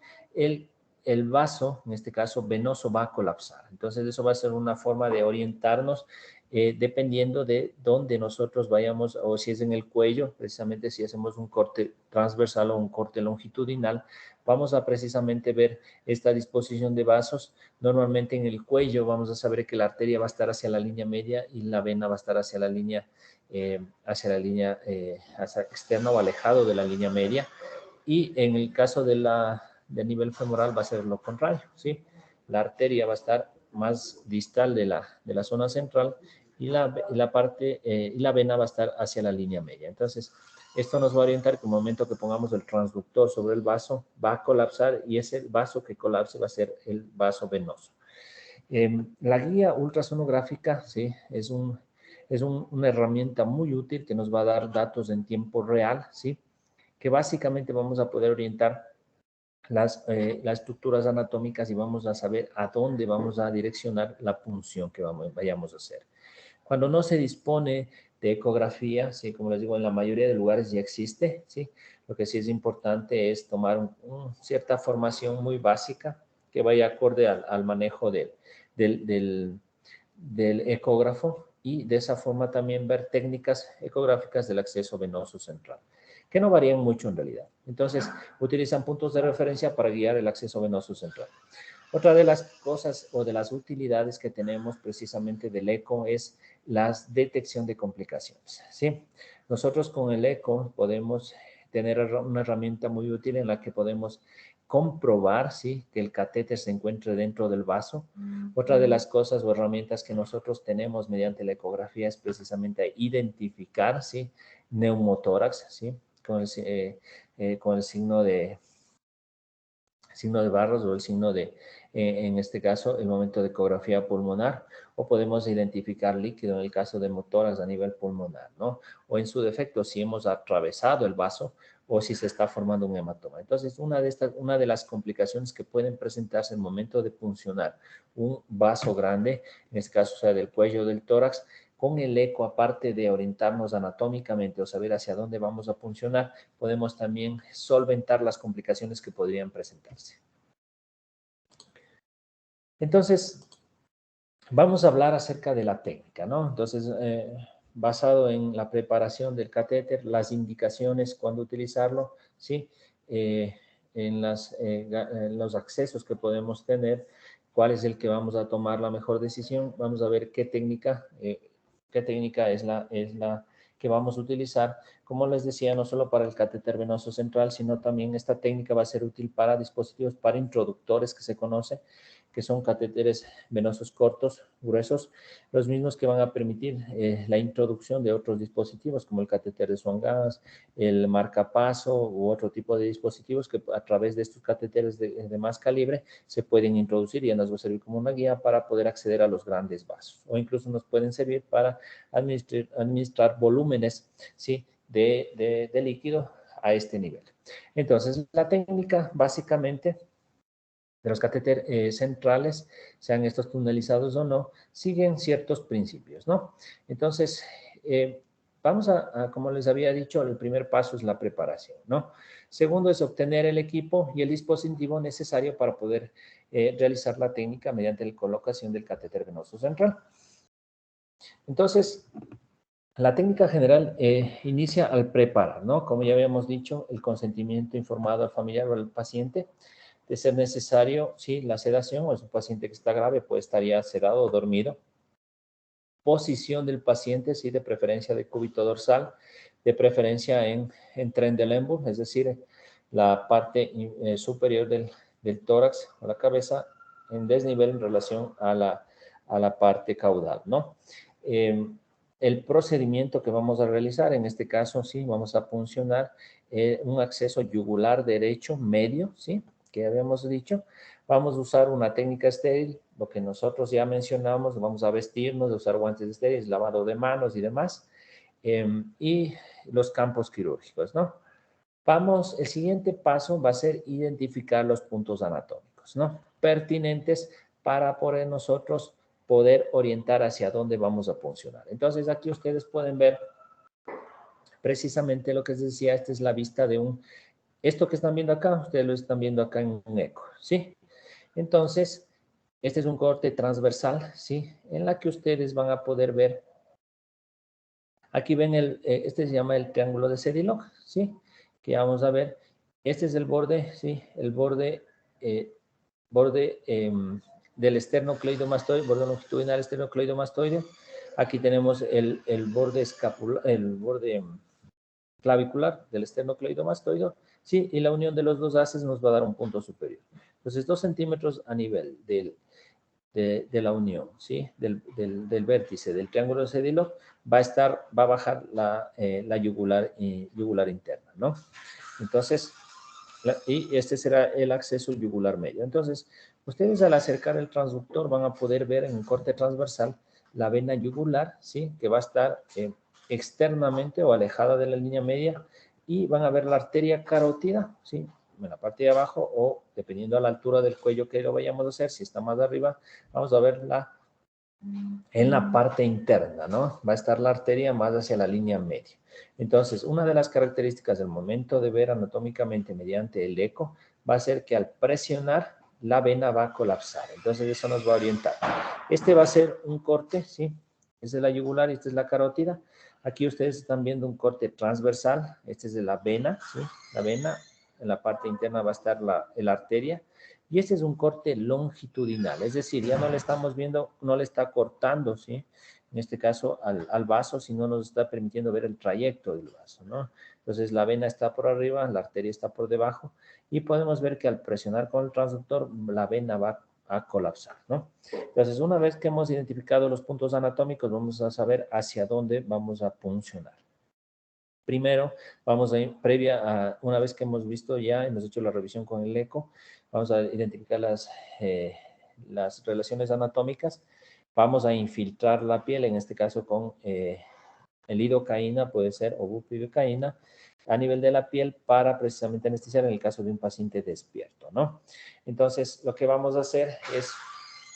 el vaso, en este caso venoso, va a colapsar. Entonces, eso va a ser una forma de orientarnos dependiendo de dónde nosotros vayamos, o si es en el cuello, precisamente si hacemos un corte transversal o un corte longitudinal, vamos a precisamente ver esta disposición de vasos. Normalmente en el cuello vamos a saber que la arteria va a estar hacia la línea media y la vena va a estar hacia la línea hacia externa o alejado de la línea media. Y en el caso del nivel femoral va a ser lo contrario, ¿sí? La arteria va a estar más distal de la zona central y la vena va a estar hacia la línea media. Entonces, esto nos va a orientar que en el momento que pongamos el transductor sobre el vaso, va a colapsar y ese vaso que colapse va a ser el vaso venoso. La guía ultrasonográfica, ¿sí?, es una herramienta muy útil que nos va a dar datos en tiempo real, ¿sí?, que básicamente vamos a poder orientar las estructuras anatómicas y vamos a saber a dónde vamos a direccionar la punción que vayamos a hacer. Cuando no se dispone de ecografía, ¿sí?, como les digo, en la mayoría de lugares ya existe, ¿sí? Lo que sí es importante es tomar cierta formación muy básica que vaya acorde al manejo del ecógrafo y de esa forma también ver técnicas ecográficas del acceso venoso central, que no varían mucho en realidad. Entonces, utilizan puntos de referencia para guiar el acceso venoso central. Otra de las cosas o de las utilidades que tenemos precisamente del eco es la detección de complicaciones, ¿sí? Nosotros con el eco podemos tener una herramienta muy útil en la que podemos comprobar, ¿sí?, que el catéter se encuentre dentro del vaso. Otra de las cosas o herramientas que nosotros tenemos mediante la ecografía es precisamente identificar, ¿sí?, neumotórax, ¿sí?, con el signo de Barros o el signo en este caso, el momento de ecografía pulmonar, o podemos identificar líquido en el caso de motoras a nivel pulmonar, ¿no? O en su defecto, si hemos atravesado el vaso o si se está formando un hematoma. Entonces, una de las complicaciones que pueden presentarse en el momento de puncionar un vaso grande, en este caso, sea del cuello o del tórax, con el eco, aparte de orientarnos anatómicamente o saber hacia dónde vamos a puncionar, podemos también solventar las complicaciones que podrían presentarse. Entonces, vamos a hablar acerca de la técnica, ¿no? Entonces, basado en la preparación del catéter, las indicaciones, cuándo utilizarlo, ¿sí? En los accesos que podemos tener, cuál es el que vamos a tomar la mejor decisión, vamos a ver qué técnica es la que vamos a utilizar. Como les decía, no solo para el catéter venoso central, sino también esta técnica va a ser útil para dispositivos, para introductores que se conoce, que son catéteres venosos cortos, gruesos, los mismos que van a permitir la introducción de otros dispositivos, como el catéter de Swan-Ganz, el marcapaso u otro tipo de dispositivos que a través de estos catéteres de más calibre se pueden introducir y nos va a servir como una guía para poder acceder a los grandes vasos, o incluso nos pueden servir para administrar volúmenes, ¿sí?, de líquido a este nivel. Entonces, la técnica básicamente de los catéteres centrales, sean estos tunelizados o no, siguen ciertos principios, ¿no? Entonces, Vamos como les había dicho, el primer paso es la preparación, ¿no? Segundo es obtener el equipo y el dispositivo necesario para poder realizar la técnica mediante la colocación del catéter venoso central. Entonces, la técnica general inicia al preparar, ¿no? Como ya habíamos dicho, el consentimiento informado al familiar o al paciente. De ser necesario, sí, la sedación, o es un paciente que está grave, puede estar ya sedado o dormido. Posición del paciente, sí, de preferencia de cúbito dorsal, de preferencia en Trendelenburg, es decir, la parte superior del tórax o la cabeza en desnivel en relación a la parte caudal, ¿no? El procedimiento que vamos a realizar, en este caso, sí, vamos a puncionar un acceso yugular derecho medio, ¿sí? Que habíamos dicho. Vamos a usar una técnica estéril, lo que nosotros ya mencionamos, vamos a vestirnos, de usar guantes estériles, lavado de manos y demás, y los campos quirúrgicos, ¿no? El siguiente paso va a ser identificar los puntos anatómicos, ¿no? Pertinentes para poder nosotros poder orientar hacia dónde vamos a puncionar. Entonces, aquí ustedes pueden ver precisamente lo que les decía, esta es la vista de esto que están viendo acá, ustedes lo están viendo acá en un eco, ¿sí? Entonces, este es un corte transversal, ¿sí? En la que ustedes van a poder ver, aquí ven este se llama el triángulo de Sedilog, ¿sí? Que vamos a ver, este es el borde, ¿sí? El borde del esternocleidomastoide, borde longitudinal esternocleidomastoide. Aquí tenemos el borde el borde clavicular del esternocleidomastoide, ¿sí? Y la unión de los dos haces nos va a dar un punto superior. Entonces, 2 centímetros a nivel de la unión, ¿sí? Del vértice del triángulo de Sedilog va a bajar la yugular interna, ¿no? Entonces, y este será el acceso yugular medio. Entonces, ustedes al acercar el transductor van a poder ver en un corte transversal la vena yugular, ¿sí? Que va a estar externamente o alejada de la línea media, y van a ver la arteria carótida, ¿sí? En la parte de abajo, o dependiendo a la altura del cuello que lo vayamos a hacer, si está más arriba, vamos a verla en la parte interna, ¿no? Va a estar la arteria más hacia la línea media. Entonces, una de las características del momento de ver anatómicamente mediante el eco va a ser que al presionar, la vena va a colapsar. Entonces, eso nos va a orientar. Este va a ser un corte, ¿sí? Esta es la yugular y esta es la carótida. Aquí ustedes están viendo un corte transversal. Este es de la vena, ¿sí? La vena, en la parte interna va a estar la arteria. Y este es un corte longitudinal, es decir, ya no le estamos viendo, no le está cortando, ¿sí? En este caso al vaso, sino nos está permitiendo ver el trayecto del vaso, ¿no? Entonces la vena está por arriba, la arteria está por debajo, y podemos ver que al presionar con el transductor, la vena va a colapsar, ¿no? Entonces, una vez que hemos identificado los puntos anatómicos, vamos a saber hacia dónde vamos a puncionar. Primero, vamos a ir, una vez que hemos visto ya, hemos hecho la revisión con el eco, vamos a identificar las relaciones anatómicas. Vamos a infiltrar la piel, en este caso con el lidocaína, puede ser, o bupivacaína, a nivel de la piel para precisamente anestesiar en el caso de un paciente despierto, ¿no? Entonces, lo que vamos a hacer es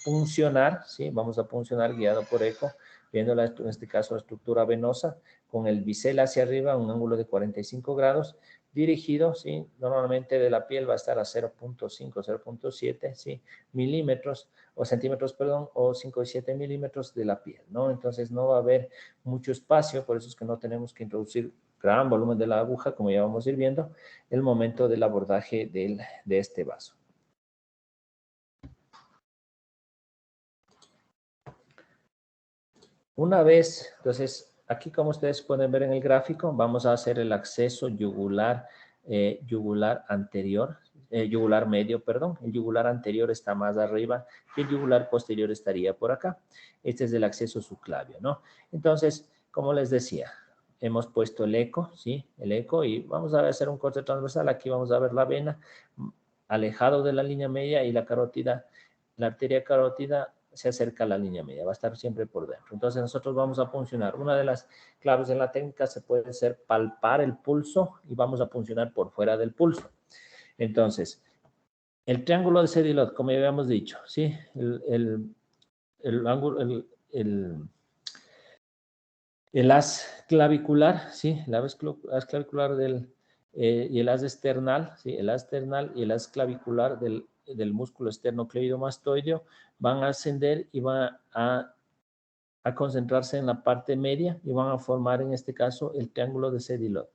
puncionar, ¿sí? Vamos a puncionar guiado por eco, viendo en este caso la estructura venosa, con el bisel hacia arriba, un ángulo de 45 grados, dirigido, ¿sí? Normalmente de la piel va a estar a 0.5, 0.7, ¿sí? Milímetros, o centímetros, perdón, o 5 y 7 milímetros de la piel, ¿no? Entonces no va a haber mucho espacio, por eso es que no tenemos que introducir gran volumen de la aguja, como ya vamos a ir viendo, el momento del abordaje de este vaso. Una vez, entonces, aquí como ustedes pueden ver en el gráfico, vamos a hacer el acceso yugular, anterior, yugular medio, perdón. El yugular anterior está más arriba y el yugular posterior estaría por acá. Este es el acceso subclavio, ¿no? Entonces, como les decía, hemos puesto el eco, ¿sí? El eco, y vamos a hacer un corte transversal. Aquí vamos a ver la vena alejado de la línea media, y la carótida, la arteria carótida se acerca a la línea media, va a estar siempre por dentro. Entonces nosotros vamos a puncionar. Una de las claves en la técnica se puede ser palpar el pulso, y vamos a puncionar por fuera del pulso. Entonces, el triángulo de Sedilog, como ya habíamos dicho, ¿sí? El ángulo, El haz clavicular, ¿sí? Haz clavicular y el haz external, ¿sí? El haz external y el haz clavicular del músculo esternocleidomastoideo van a ascender y van a concentrarse en la parte media y van a formar en este caso el triángulo de Sedilot.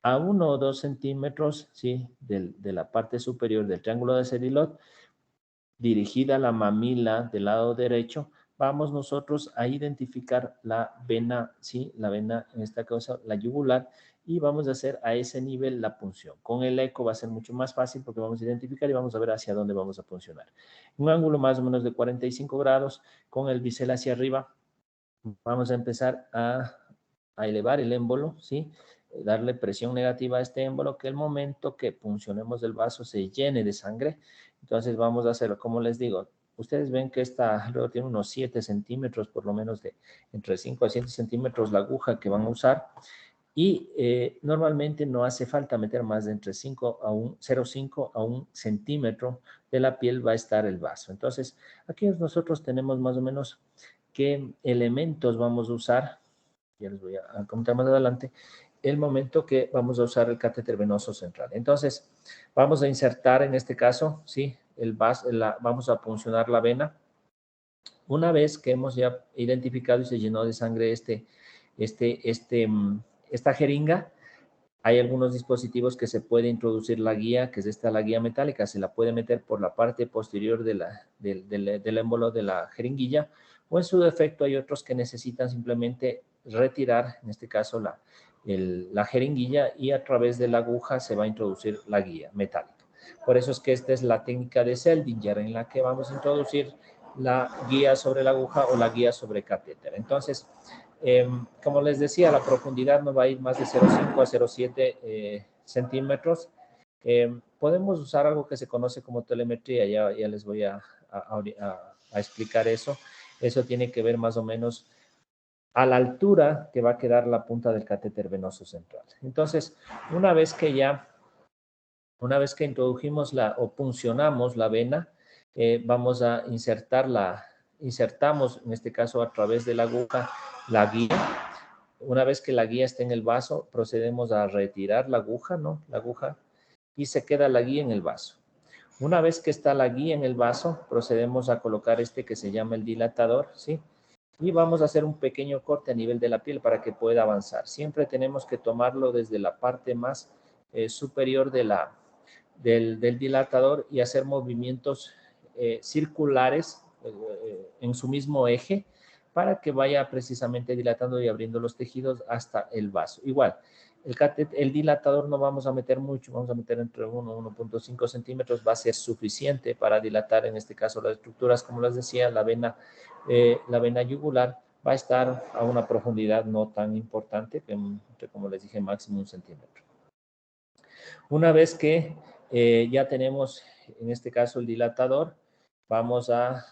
A 1 o 2 centímetros, ¿sí? De la parte superior del triángulo de Sedilot, dirigida a la mamila del lado derecho, vamos nosotros a identificar la vena, ¿sí? La vena, en esta cosa, la yugular, y vamos a hacer a ese nivel la punción. Con el eco va a ser mucho más fácil porque vamos a identificar y vamos a ver hacia dónde vamos a puncionar. Un ángulo más o menos de 45 grados, con el bisel hacia arriba, vamos a empezar a elevar el émbolo, ¿sí? Darle presión negativa a este émbolo, que el momento que puncionemos el vaso se llene de sangre. Entonces vamos a hacerlo, como les digo, ustedes ven que esta luego tiene unos 7 centímetros, por lo menos de entre 5 a 7 centímetros la aguja que van a usar. Y normalmente no hace falta meter más de entre 0,5 a 1 centímetro de la piel va a estar el vaso. Entonces, aquí nosotros tenemos más o menos qué elementos vamos a usar, ya les voy a comentar más adelante, el momento que vamos a usar el catéter venoso central. Entonces, vamos a insertar en este caso, ¿sí? Vamos a puncionar la vena. Una vez que hemos ya identificado y se llenó de sangre esta jeringa, hay algunos dispositivos que se puede introducir la guía, que es la guía metálica, se la puede meter por la parte posterior del émbolo de la jeringuilla, o en su defecto hay otros que necesitan simplemente retirar, en este caso, la jeringuilla, y a través de la aguja se va a introducir la guía metálica. Por eso es que esta es la técnica de Seldinger, en la que vamos a introducir la guía sobre la aguja o la guía sobre catéter. Entonces, como les decía, la profundidad no va a ir más de 0,5 a 0,7 centímetros. Podemos usar algo que se conoce como telemetría, ya les voy a explicar eso. Eso tiene que ver más o menos a la altura que va a quedar la punta del catéter venoso central. Entonces, una vez que introdujimos o puncionamos la vena, vamos a insertamos en este caso a través de la aguja la guía. Una vez que la guía está en el vaso, procedemos a retirar la aguja, ¿no? La aguja, y se queda la guía en el vaso. Una vez que está la guía en el vaso, procedemos a colocar este que se llama el dilatador, ¿sí? Y vamos a hacer un pequeño corte a nivel de la piel para que pueda avanzar. Siempre tenemos que tomarlo desde la parte más superior del dilatador y hacer movimientos circulares en su mismo eje para que vaya precisamente dilatando y abriendo los tejidos hasta el vaso. Igual, el dilatador no vamos a meter mucho, vamos a meter entre 1 y 1,5 centímetros, va a ser suficiente para dilatar, en este caso, las estructuras, como les decía, la vena yugular va a estar a una profundidad no tan importante, como les dije, máximo 1 centímetro. Una vez que ya tenemos, en este caso, el dilatador, vamos a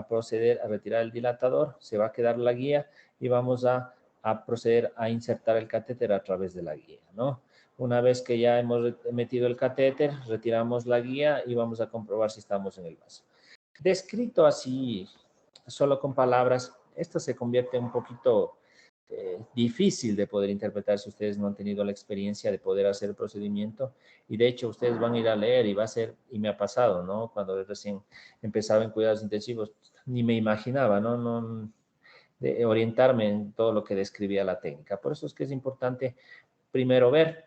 proceder a retirar el dilatador, se va a quedar la guía y vamos a proceder a insertar el catéter a través de la guía, ¿no? Una vez que ya hemos metido el catéter, retiramos la guía y vamos a comprobar si estamos en el vaso. Descrito así, solo con palabras, esto se convierte un poquito difícil de poder interpretar si ustedes no han tenido la experiencia de poder hacer el procedimiento, y de hecho ustedes van a ir a leer y va a ser, y me ha pasado, ¿no? Cuando recién empezaba en cuidados intensivos, ni me imaginaba, ¿no? De orientarme en todo lo que describía la técnica. Por eso es que es importante primero ver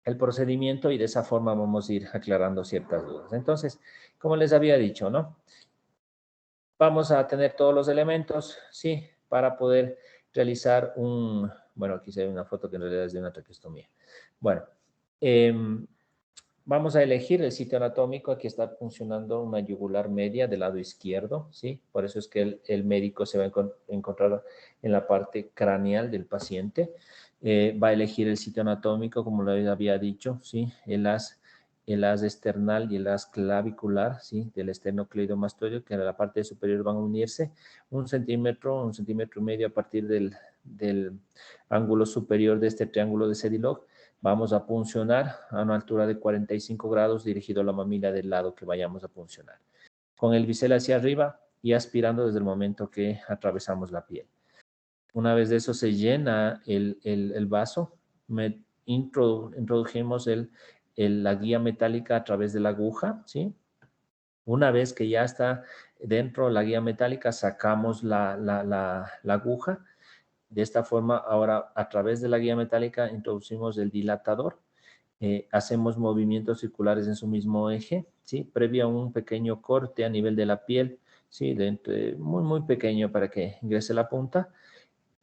el procedimiento y de esa forma vamos a ir aclarando ciertas dudas. Entonces, como les había dicho, ¿no? Vamos a tener todos los elementos, ¿sí? Para poder realizar bueno, aquí se ve una foto que en realidad es de una traqueostomía. Bueno, vamos a elegir el sitio anatómico. Aquí está funcionando una yugular media del lado izquierdo, ¿sí? Por eso es que el médico se va a encontrar en la parte craneal del paciente. Va a elegir el sitio anatómico, como lo había dicho, ¿sí? El haz external y el haz clavicular, ¿sí? Del esternocleidomastoideo, que en la parte superior van a unirse 1 centímetro, 1,5 centímetros a partir del ángulo superior de este triángulo de Sedilot. Vamos a puncionar a una altura de 45 grados dirigido a la mamila del lado que vayamos a puncionar. Con el bisel hacia arriba y aspirando desde el momento que atravesamos la piel. Una vez de eso se llena el vaso, introdujimos la guía metálica a través de la aguja, ¿sí? Una vez que ya está dentro la guía metálica, sacamos la aguja. De esta forma, ahora a través de la guía metálica introducimos el dilatador. Hacemos movimientos circulares en su mismo eje, ¿sí? Previo a un pequeño corte a nivel de la piel, ¿sí? Muy, muy pequeño para que ingrese la punta.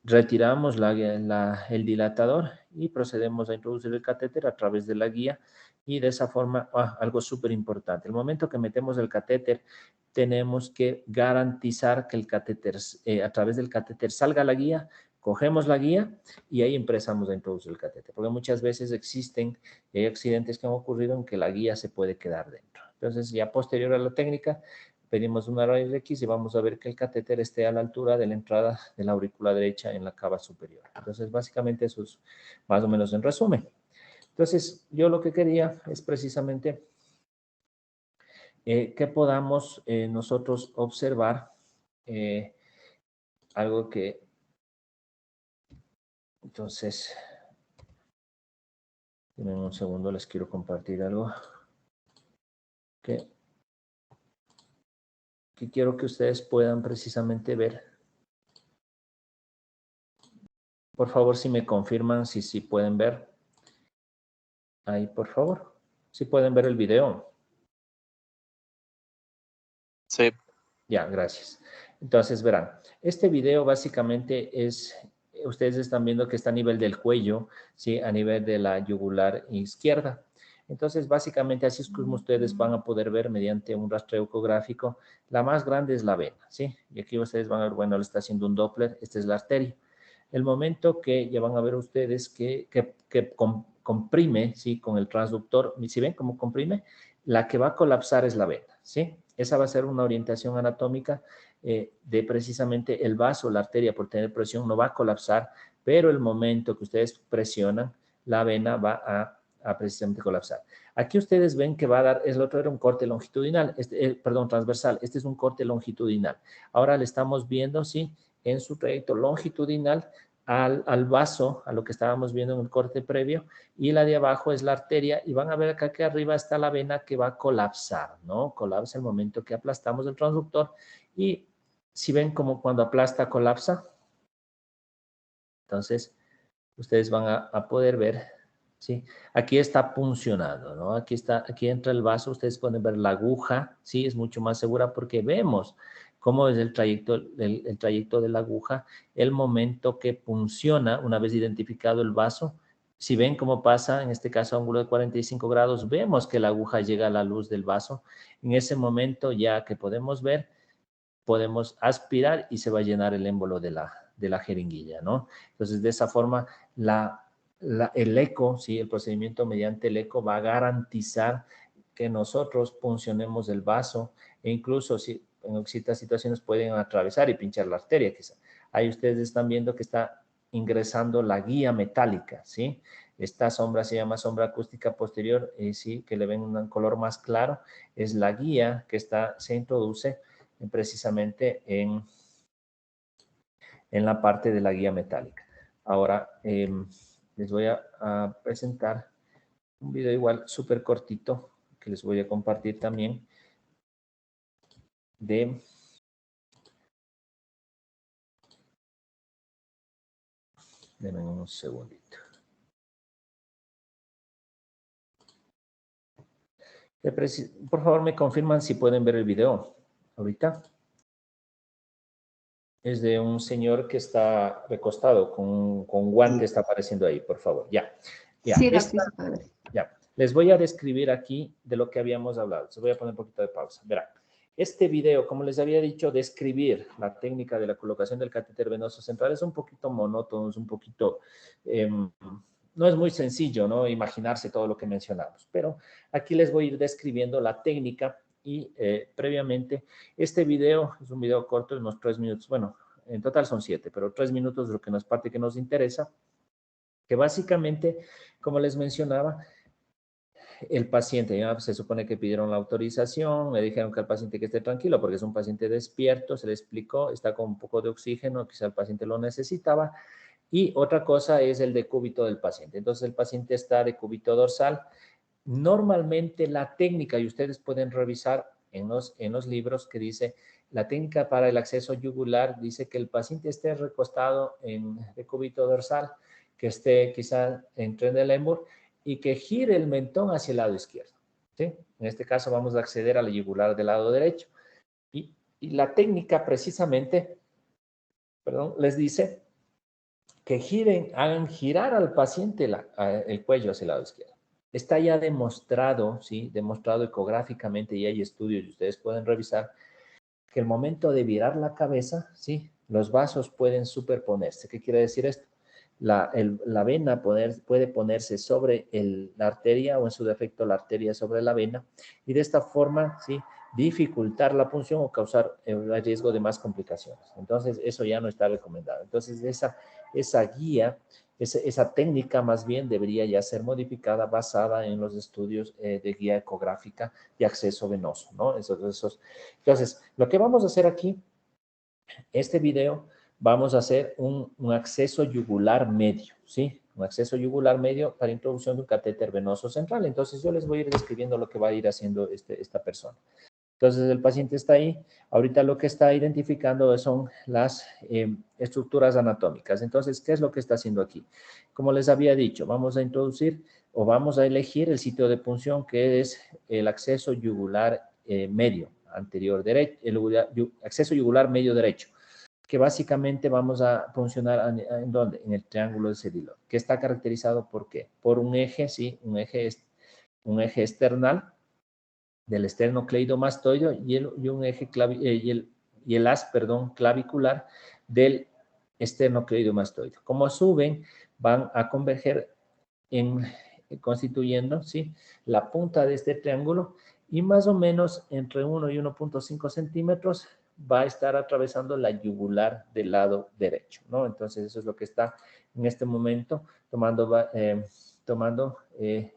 Retiramos el dilatador y procedemos a introducir el catéter a través de la guía y de esa forma, algo súper importante, el momento que metemos el catéter, tenemos que garantizar que el catéter, a través del catéter salga la guía, cogemos la guía y ahí empezamos a introducir el catéter, porque muchas veces existen accidentes que han ocurrido en que la guía se puede quedar dentro. Entonces, ya posterior a la técnica, pedimos una rayos X y vamos a ver que el catéter esté a la altura de la entrada de la aurícula derecha en la cava superior. Entonces, básicamente eso es más o menos en resumen. Entonces, yo lo que quería es precisamente que podamos nosotros observar algo que, entonces, en un segundo les quiero compartir algo que quiero que ustedes puedan precisamente ver. Por favor, si me confirman si pueden ver. Ahí, por favor. Si pueden ver el video. Sí. Ya, gracias. Entonces, verán, este video básicamente es, ustedes están viendo que está a nivel del cuello, ¿sí? A nivel de la yugular izquierda. Entonces, básicamente así es como ustedes van a poder ver mediante un rastreo ecográfico. La más grande es la vena, ¿sí? Y aquí ustedes van a ver, bueno, le está haciendo un Doppler, esta es la arteria. El momento que ya van a ver ustedes que comprime, ¿sí? Con el transductor, si ven cómo comprime, la que va a colapsar es la vena, ¿sí? Esa va a ser una orientación anatómica de precisamente el vaso, la arteria por tener presión no va a colapsar, pero el momento que ustedes presionan, la vena va a precisamente colapsar. Aquí ustedes ven que va a dar, el otro era un corte longitudinal, perdón, transversal, este es un corte longitudinal. Ahora le estamos viendo, ¿sí? En su trayecto longitudinal al vaso, a lo que estábamos viendo en el corte previo, y la de abajo es la arteria, y van a ver acá que arriba está la vena que va a colapsar, ¿no? Colapsa el momento que aplastamos el transductor, y si ven como cuando aplasta, colapsa, entonces ustedes van a poder ver, ¿sí? Aquí está puncionando, ¿no? Aquí entra el vaso, ustedes pueden ver la aguja, ¿sí? Es mucho más segura porque vemos cómo es el trayecto de la aguja, el momento que punciona, una vez identificado el vaso. Si ven cómo pasa, en este caso, ángulo de 45 grados, vemos que la aguja llega a la luz del vaso. En ese momento, ya que podemos ver, podemos aspirar y se va a llenar el émbolo de la jeringuilla, ¿no? Entonces, de esa forma, el eco, ¿sí? El procedimiento mediante el eco va a garantizar que nosotros puncionemos el vaso e incluso si en ciertas situaciones pueden atravesar y pinchar la arteria, quizá. Ahí ustedes están viendo que está ingresando la guía metálica, ¿sí? Esta sombra se llama sombra acústica posterior, sí, que le ven un color más claro, es la guía que se introduce precisamente en la parte de la guía metálica. Ahora les voy a presentar un video igual súper cortito que les voy a compartir también de denme un segundito. Por favor, me confirman si pueden ver el video ahorita. Es de un señor que está recostado con guante, está apareciendo ahí, por favor. Ya. Sí, sí se puede ver. Ya. Les voy a describir aquí de lo que habíamos hablado. Les voy a poner un poquito de pausa. Verán. Este video, como les había dicho, describir la técnica de la colocación del catéter venoso central es un poquito monótono, es un poquito, no es muy sencillo, ¿no? Imaginarse todo lo que mencionamos, pero aquí les voy a ir describiendo la técnica y previamente este video es un video corto de unos 3 minutos, bueno, en total son 7, pero 3 minutos de lo que nos parte que nos interesa, que básicamente, como les mencionaba, el paciente, ya se supone que pidieron la autorización, le dijeron que al paciente que esté tranquilo porque es un paciente despierto, se le explicó, está con un poco de oxígeno, quizá el paciente lo necesitaba. Y otra cosa es el decúbito del paciente. Entonces el paciente está de cúbito dorsal. Normalmente la técnica, y ustedes pueden revisar en los libros que dice, la técnica para el acceso yugular dice que el paciente esté recostado en decúbito dorsal, que esté quizá en tren de Lemur y que gire el mentón hacia el lado izquierdo. ¿Sí? En este caso vamos a acceder a la yugular del lado derecho. Y la técnica precisamente, perdón, les dice que giren, hagan girar al paciente el cuello hacia el lado izquierdo. Está ya demostrado, ¿sí? Demostrado ecográficamente y hay estudios y ustedes pueden revisar que el momento de virar la cabeza, ¿sí? Los vasos pueden superponerse. ¿Qué quiere decir esto? La vena puede ponerse sobre la arteria o en su defecto la arteria sobre la vena y de esta forma, ¿sí? Dificultar la punción o causar el riesgo de más complicaciones. Entonces, eso ya no está recomendado. Entonces, esa guía, esa técnica más bien debería ya ser modificada basada en los estudios de guía ecográfica de acceso venoso, ¿no? Entonces, lo que vamos a hacer aquí, este video, vamos a hacer un acceso yugular medio, ¿sí? Un acceso yugular medio para introducción de un catéter venoso central. Entonces, yo les voy a ir describiendo lo que va a ir haciendo esta persona. Entonces, el paciente está ahí. Ahorita lo que está identificando son las estructuras anatómicas. Entonces, ¿qué es lo que está haciendo aquí? Como les había dicho, vamos a introducir o vamos a elegir el sitio de punción que es el acceso yugular medio anterior derecho, el acceso yugular medio derecho, que básicamente vamos a puncionar ¿en dónde? En el triángulo de Sedilon, que está caracterizado ¿por qué? Por un eje, sí, un eje external del esternocleidomastoideo y un eje y el haz, perdón, clavicular del esternocleidomastoideo. Como suben, van a converger constituyendo, ¿sí? La punta de este triángulo y más o menos entre 1 y 1.5 centímetros va a estar atravesando la yugular del lado derecho, ¿no? Entonces, eso es lo que está en este momento tomando la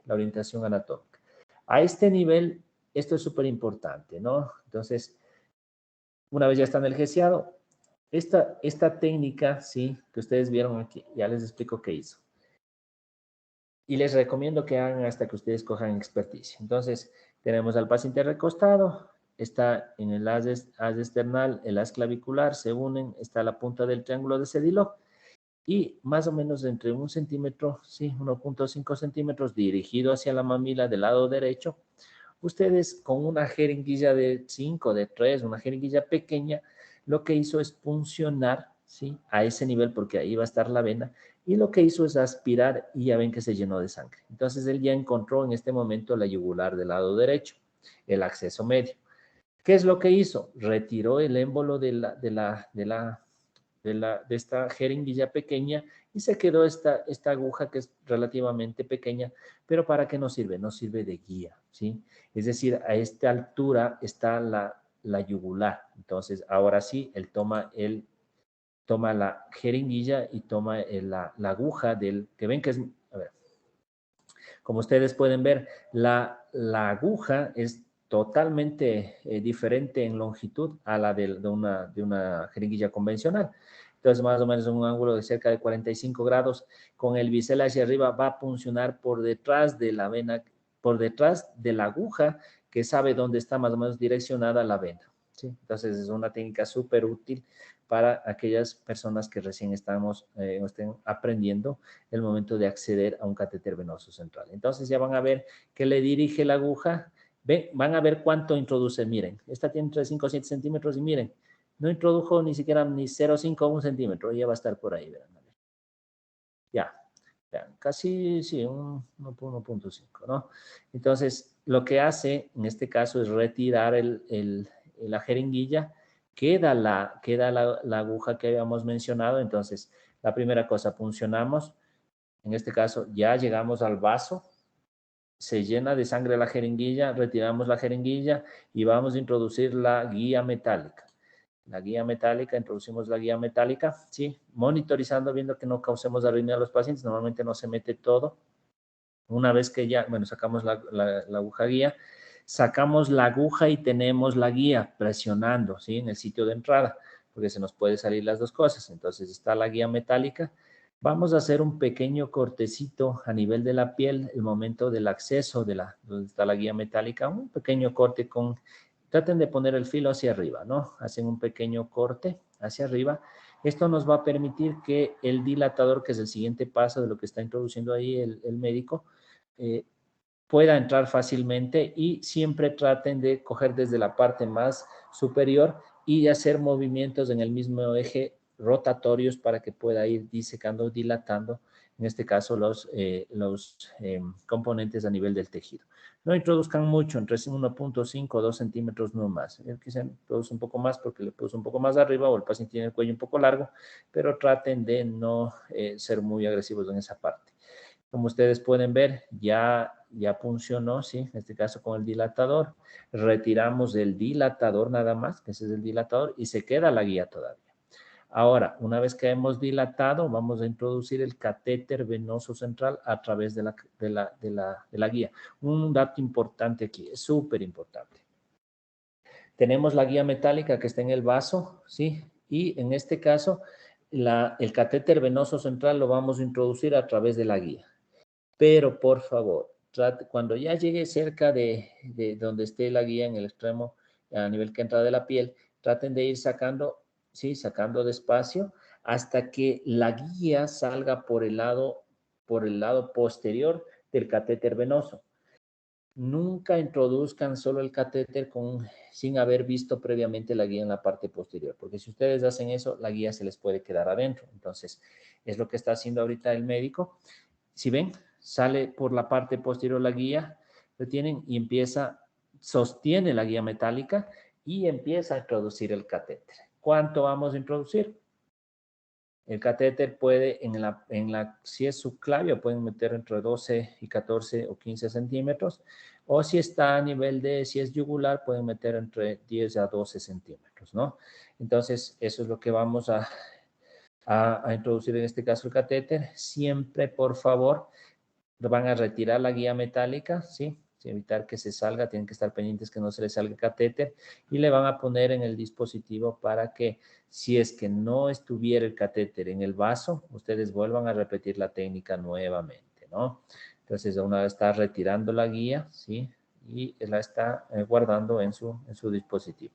orientación anatómica. A este nivel, esto es súper importante, ¿no? Entonces, una vez ya está analgesiado, esta técnica, sí, que ustedes vieron aquí, ya les explico qué hizo. Y les recomiendo que hagan hasta que ustedes cojan experticia. Entonces, tenemos al paciente recostado, está en el haz external, el haz clavicular, se unen, está la punta del triángulo de Sedilov y más o menos entre 1 centímetro, sí, 1.5 centímetros dirigido hacia la mamila del lado derecho. Ustedes con una jeringuilla de 5, de 3, una jeringuilla pequeña, lo que hizo es puncionar, ¿sí? A ese nivel, porque ahí va a estar la vena, y lo que hizo es aspirar y ya ven que se llenó de sangre. Entonces, él ya encontró en este momento la yugular del lado derecho, el acceso medio. ¿Qué es lo que hizo? Retiró el émbolo de esta jeringuilla pequeña y se quedó esta aguja que es relativamente pequeña, pero ¿para qué nos sirve? Nos sirve de guía, ¿sí? Es decir, a esta altura está la yugular. Entonces, ahora sí, él toma la jeringuilla y toma la aguja que ven que es, a ver, como ustedes pueden ver, la aguja es totalmente diferente en longitud a la de una jeringuilla convencional. Entonces, más o menos en un ángulo de cerca de 45 grados, con el bisel hacia arriba va a puncionar por detrás de la vena, por detrás de la aguja que sabe dónde está más o menos direccionada la vena, ¿sí? Entonces, es una técnica súper útil para aquellas personas que recién estén aprendiendo el momento de acceder a un catéter venoso central. Entonces ya van a ver que le dirige la aguja, van a ver cuánto introduce, miren, esta tiene entre 5 o 7 centímetros y miren, no introdujo ni siquiera ni 0,5 o 1 centímetro, ya va a estar por ahí, verán. Ya, vean, casi, sí, 1.5, ¿no? Entonces, lo que hace en este caso es retirar la jeringuilla, queda la aguja que habíamos mencionado, entonces, la primera cosa, puncionamos, en este caso, ya llegamos al vaso, se llena de sangre la jeringuilla, retiramos la jeringuilla y vamos a introducir la guía metálica. La guía metálica, introducimos la guía metálica, ¿sí? Monitorizando, viendo que no causemos arritmia a los pacientes. Normalmente no se mete todo. Una vez que ya, bueno, sacamos la aguja guía, sacamos la aguja y tenemos la guía presionando, ¿sí? En el sitio de entrada, porque se nos puede salir las dos cosas. Entonces está la guía metálica. Vamos a hacer un pequeño cortecito a nivel de la piel, el momento del acceso de donde está la guía metálica, un pequeño corte traten de poner el filo hacia arriba, ¿no? Hacen un pequeño corte hacia arriba. Esto nos va a permitir que el dilatador, que es el siguiente paso de lo que está introduciendo ahí el médico, pueda entrar fácilmente, y siempre traten de coger desde la parte más superior y hacer movimientos en el mismo eje rotatorios para que pueda ir disecando, dilatando, en este caso los componentes a nivel del tejido. No introduzcan mucho, entre 1.5 o 2 centímetros no más. Quizá introduce un poco más porque le puso un poco más arriba o el paciente tiene el cuello un poco largo, pero traten de no ser muy agresivos en esa parte. Como ustedes pueden ver, ya funcionó, ¿sí? En este caso con el dilatador. Retiramos el dilatador nada más, que ese es el dilatador, y se queda la guía todavía. Ahora, una vez que hemos dilatado, vamos a introducir el catéter venoso central a través de la guía. Un dato importante aquí, es súper importante. Tenemos la guía metálica que está en el vaso, ¿sí? Y en este caso, el catéter venoso central lo vamos a introducir a través de la guía. Pero, por favor, cuando ya llegue cerca de donde esté la guía en el extremo, a nivel que entra de la piel, traten de ir sacando, ¿sí? Sacando despacio hasta que la guía salga por el lado posterior del catéter venoso. Nunca introduzcan solo el catéter sin haber visto previamente la guía en la parte posterior, porque si ustedes hacen eso, la guía se les puede quedar adentro. Entonces, es lo que está haciendo ahorita el médico. Si ven, sale por la parte posterior la guía, retienen y sostiene la guía metálica y empieza a introducir el catéter. ¿Cuánto vamos a introducir? El catéter puede, si es subclavio, pueden meter entre 12 y 14 o 15 centímetros, o si está a nivel si es yugular, pueden meter entre 10 a 12 centímetros, ¿no? Entonces, eso es lo que vamos a introducir en este caso el catéter. Siempre, por favor, van a retirar la guía metálica, ¿sí? Evitar que se salga, tienen que estar pendientes que no se les salga el catéter, y le van a poner en el dispositivo para que, si es que no estuviera el catéter en el vaso, ustedes vuelvan a repetir la técnica nuevamente, ¿no? Entonces, una vez está retirando la guía, ¿sí? Y la está guardando en su dispositivo.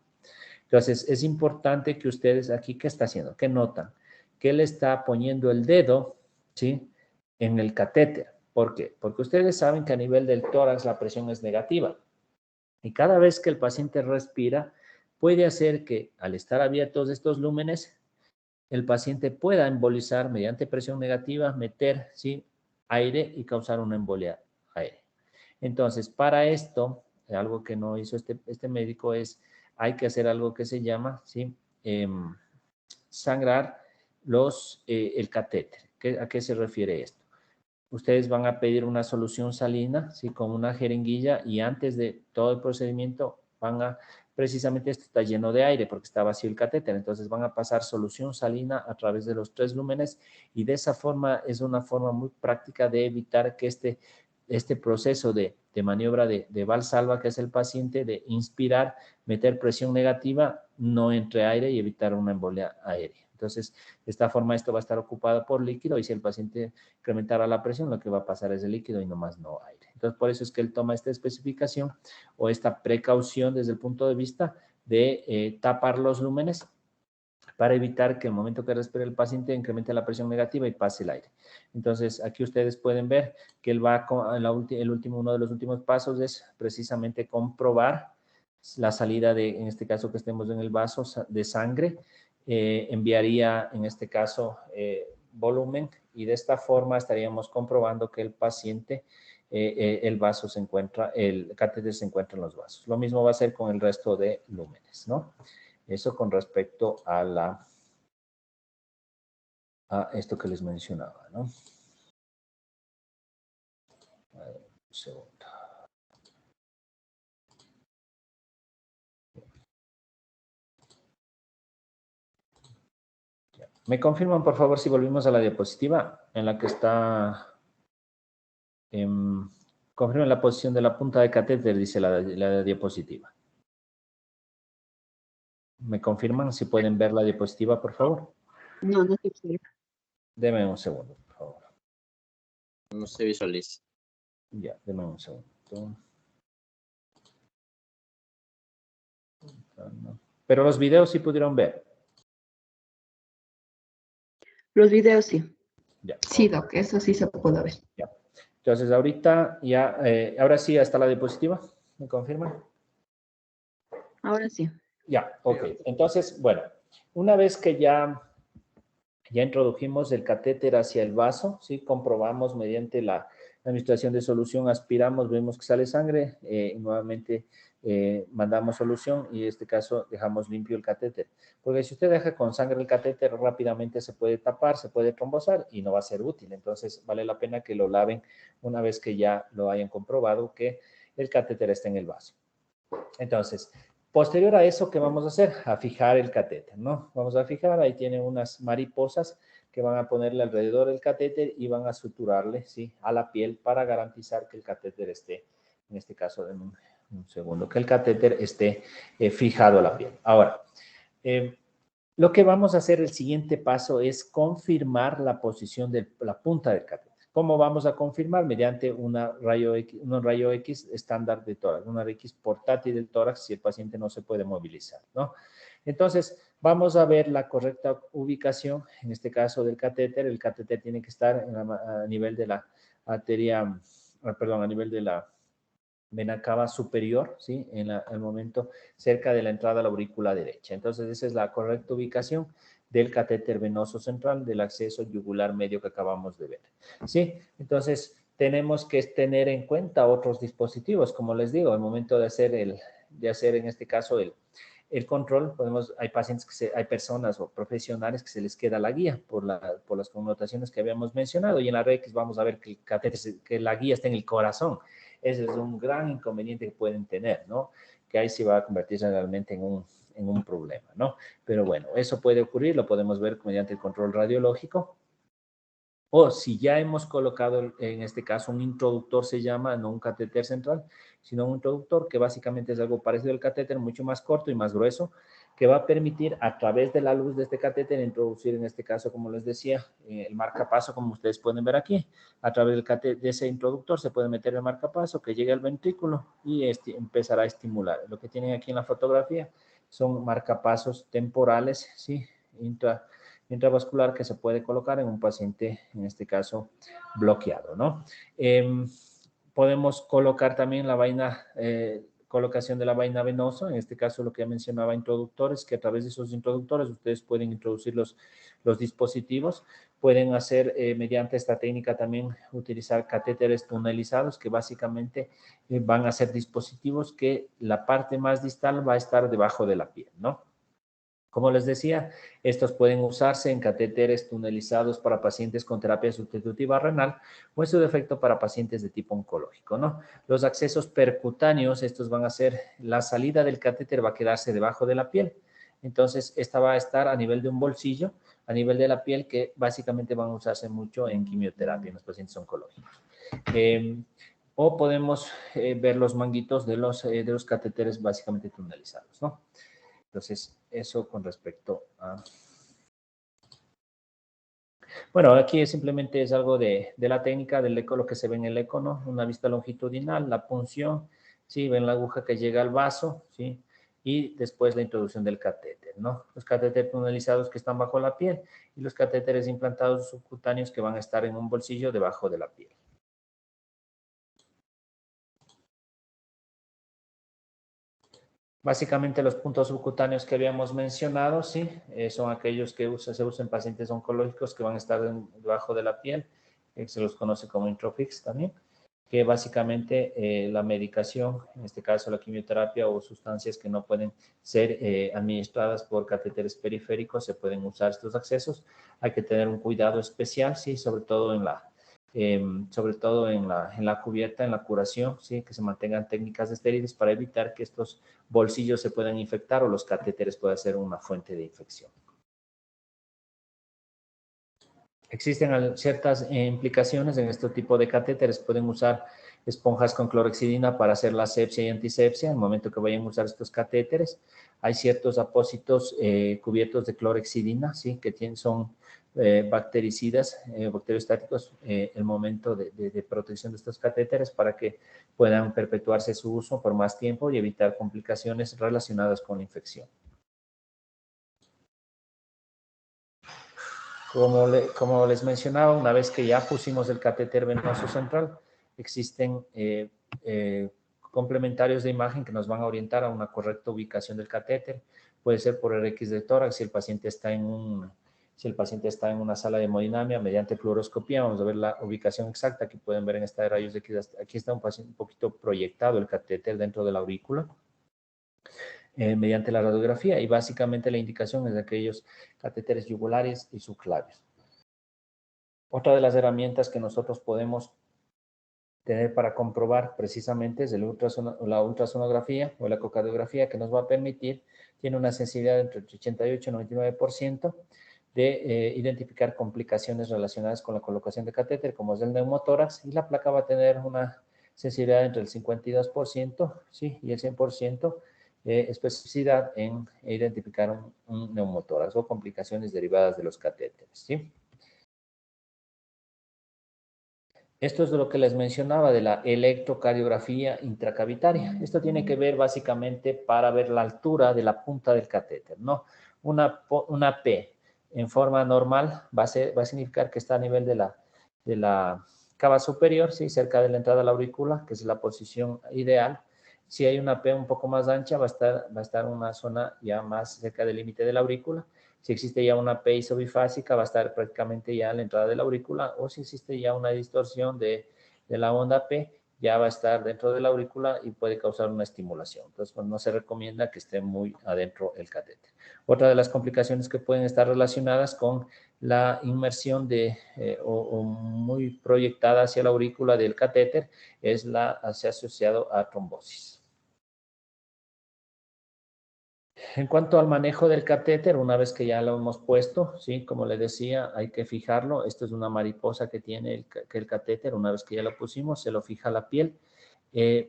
Entonces, es importante que ustedes aquí, ¿qué está haciendo? ¿Qué notan? Que él está poniendo el dedo, ¿sí? En el catéter. ¿Por qué? Porque ustedes saben que a nivel del tórax la presión es negativa. Y cada vez que el paciente respira, puede hacer que, al estar abiertos estos lúmenes, el paciente pueda embolizar mediante presión negativa, meter, ¿sí? Aire y causar una embolia aérea. Entonces, para esto, algo que no hizo este médico hay que hacer algo que se llama, ¿sí? Sangrar el catéter. ¿A qué se refiere esto? Ustedes van a pedir una solución salina, ¿sí? Con una jeringuilla, y antes de todo el procedimiento precisamente esto está lleno de aire porque está vacío el catéter, entonces van a pasar solución salina a través de los 3 lúmenes, y de esa forma es una forma muy práctica de evitar que este proceso de maniobra de Valsalva, que es el paciente, de inspirar, meter presión negativa, no entre aire y evitar una embolia aérea. Entonces, de esta forma esto va a estar ocupado por líquido, y si el paciente incrementara la presión, lo que va a pasar es el líquido y no más no aire. Entonces, por eso es que él toma esta especificación o esta precaución desde el punto de vista de tapar los lúmenes para evitar que el momento que respire el paciente incremente la presión negativa y pase el aire. Entonces, aquí ustedes pueden ver que él va uno de los últimos pasos es precisamente comprobar la salida en este caso que estemos en el vaso de sangre, enviaría en este caso volumen, y de esta forma estaríamos comprobando que el paciente, el catéter se encuentra en los vasos. Lo mismo va a ser con el resto de lúmenes, ¿no? Eso con respecto a esto que les mencionaba, ¿no? A ver, un segundo. ¿Me confirman, por favor, si volvimos a la diapositiva en la que está Confirmen la posición de la punta de catéter, dice la diapositiva. ¿Me confirman si pueden ver la diapositiva, por favor? No, no se observa. Deme un segundo, por favor. No se visualiza. Ya, deme un segundo. Pero los videos sí pudieron ver. Los videos sí. Ya. Sí, Doc, eso sí se pudo ver. Ya. Entonces, ahorita ya, ahora sí, hasta la diapositiva. ¿Me confirman? Ahora sí. Ya, ok. Entonces, bueno, una vez que ya introdujimos el catéter hacia el vaso, ¿sí? Comprobamos mediante la administración de solución, aspiramos, vemos que sale sangre, y nuevamente mandamos solución y en este caso dejamos limpio el catéter. Porque si usted deja con sangre el catéter, rápidamente se puede tapar, se puede trombosar y no va a ser útil. Entonces, vale la pena que lo laven una vez que ya lo hayan comprobado que el catéter está en el vaso. Entonces, posterior a eso, ¿qué vamos a hacer? A fijar el catéter, ¿no? Vamos a fijar, ahí tienen unas mariposas que van a ponerle alrededor del catéter y van a suturarle, ¿sí? A la piel para garantizar que el catéter esté, en este caso, en un segundo, que el catéter esté fijado a la piel. Ahora, lo que vamos a hacer, el siguiente paso es confirmar la posición de la punta del catéter. ¿Cómo vamos a confirmar? Mediante un rayo X estándar de tórax, una X portátil del tórax si el paciente no se puede movilizar, ¿no? Entonces, vamos a ver la correcta ubicación, en este caso del catéter. El catéter tiene que estar a nivel de la arteria, perdón, a nivel de la vena cava superior, ¿sí? En el momento cerca de la entrada a la aurícula derecha. Entonces, esa es la correcta ubicación del catéter venoso central del acceso yugular medio que acabamos de ver, ¿sí? Entonces, tenemos que tener en cuenta otros dispositivos, como les digo, al momento de hacer en este caso el control, hay pacientes hay personas o profesionales que se les queda la guía por las connotaciones que habíamos mencionado y en la RX vamos a ver que el catéter, que la guía está en el corazón. Ese es un gran inconveniente que pueden tener, ¿no? Que ahí sí va a convertirse realmente en un problema, ¿no? Pero bueno, eso puede ocurrir, lo podemos ver mediante el control radiológico. O si ya hemos colocado, en este caso, un introductor se llama, no un catéter central, sino un introductor que básicamente es algo parecido al catéter, mucho más corto y más grueso, que va a permitir a través de la luz de este catéter introducir, en este caso, como les decía, el marcapaso, como ustedes pueden ver aquí. A través de ese introductor se puede meter el marcapaso que llegue al ventrículo y empezará a estimular. Lo que tienen aquí en la fotografía son marcapasos temporales, ¿sí? Intravascular que se puede colocar en un paciente, en este caso, bloqueado, ¿no? Podemos colocar también la vaina, colocación de la vaina venosa, en este caso lo que mencionaba introductores, que a través de esos introductores ustedes pueden introducir los dispositivos, pueden hacer mediante esta técnica también utilizar catéteres tunelizados, que básicamente van a ser dispositivos que la parte más distal va a estar debajo de la piel, ¿no? Como les decía, estos pueden usarse en catéteres tunelizados para pacientes con terapia sustitutiva renal o en su defecto para pacientes de tipo oncológico, ¿no? Los accesos percutáneos, estos van a ser, la salida del catéter va a quedarse debajo de la piel. Entonces, esta va a estar a nivel de un bolsillo, a nivel de la piel, que básicamente van a usarse mucho en quimioterapia en los pacientes oncológicos. O podemos ver los manguitos de los catéteres básicamente tunelizados, ¿no? Entonces, eso con respecto a... Bueno, aquí simplemente es algo de la técnica del eco, lo que se ve en el eco, ¿no? Una vista longitudinal, la punción, ¿sí? Ven la aguja que llega al vaso, ¿sí? Y después la introducción del catéter, ¿no? Los catéteres tunelizados que están bajo la piel y los catéteres implantados subcutáneos que van a estar en un bolsillo debajo de la piel. Básicamente los puntos subcutáneos que habíamos mencionado, sí, son aquellos que se usan en pacientes oncológicos que van a estar debajo de la piel, se los conoce como introfix también, que básicamente la medicación, en este caso la quimioterapia o sustancias que no pueden ser administradas por catéteres periféricos, se pueden usar estos accesos. Hay que tener un cuidado especial, sí, sobre todo en la cubierta, en la curación, ¿sí? Que se mantengan técnicas estériles para evitar que estos bolsillos se puedan infectar o los catéteres puedan ser una fuente de infección. Existen ciertas implicaciones en este tipo de catéteres. Pueden usar esponjas con clorhexidina para hacer la asepsia y antisepsia en el momento que vayan a usar estos catéteres. Hay ciertos apósitos cubiertos de clorhexidina, ¿sí? Que son bactericidas, bacteriostáticos, el momento de protección de estos catéteres para que puedan perpetuarse su uso por más tiempo y evitar complicaciones relacionadas con la infección. Como les mencionaba, una vez que ya pusimos el catéter venoso central, existen complementarios de imagen que nos van a orientar a una correcta ubicación del catéter. Puede ser por RX de tórax si el paciente está en una sala de hemodinamia mediante fluoroscopía. Vamos a ver la ubicación exacta. Aquí pueden ver en esta de rayos X. Aquí está un paciente un poquito proyectado el catéter dentro de la aurícula. Mediante la radiografía, y básicamente la indicación es de aquellos catéteres yugulares y subclavios. Otra de las herramientas que nosotros podemos tener para comprobar precisamente es la ultrasonografía o la ecocardiografía, que nos va a permitir, tiene una sensibilidad entre 88 y 99% de identificar complicaciones relacionadas con la colocación de catéter, como es el neumotórax, y la placa va a tener una sensibilidad entre el 52%, ¿sí? Y el 100%, especificidad en identificar un neumotórax o complicaciones derivadas de los catéteres, ¿sí? Esto es de lo que les mencionaba de la electrocardiografía intracavitaria. Esto tiene que ver básicamente para ver la altura de la punta del catéter, ¿no? Una P en forma normal va a significar que está a nivel de la cava superior, ¿sí? Cerca de la entrada a la aurícula, que es la posición ideal. Si hay una P un poco más ancha, va a estar en una zona ya más cerca del límite de la aurícula. Si existe ya una P isobifásica, va a estar prácticamente ya a la entrada de la aurícula, o si existe ya una distorsión de la onda P, ya va a estar dentro de la aurícula y puede causar una estimulación. Entonces, pues, no se recomienda que esté muy adentro el catéter. Otra de las complicaciones que pueden estar relacionadas con la inmersión o muy proyectada hacia la aurícula del catéter se ha asociado a trombosis. En cuanto al manejo del catéter, una vez que ya lo hemos puesto, ¿sí? Como les decía, hay que fijarlo. Esto es una mariposa que tiene el catéter. Una vez que ya lo pusimos, se lo fija la piel.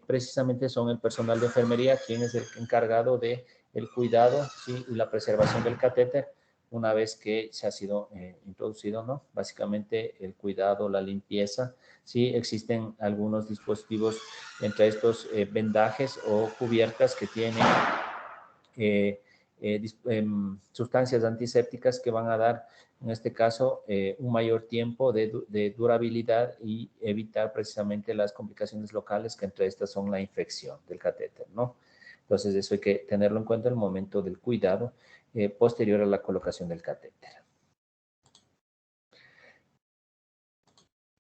Precisamente son el personal de enfermería quien es el encargado de el cuidado, ¿sí? Y la preservación del catéter una vez que se ha sido introducido, ¿no? Básicamente el cuidado, la limpieza. Sí, existen algunos dispositivos, entre estos vendajes o cubiertas que tienen sustancias antisépticas que van a dar, en este caso, un mayor tiempo de durabilidad y evitar precisamente las complicaciones locales, que entre estas son la infección del catéter, ¿no? Entonces, eso hay que tenerlo en cuenta en el momento del cuidado posterior a la colocación del catéter.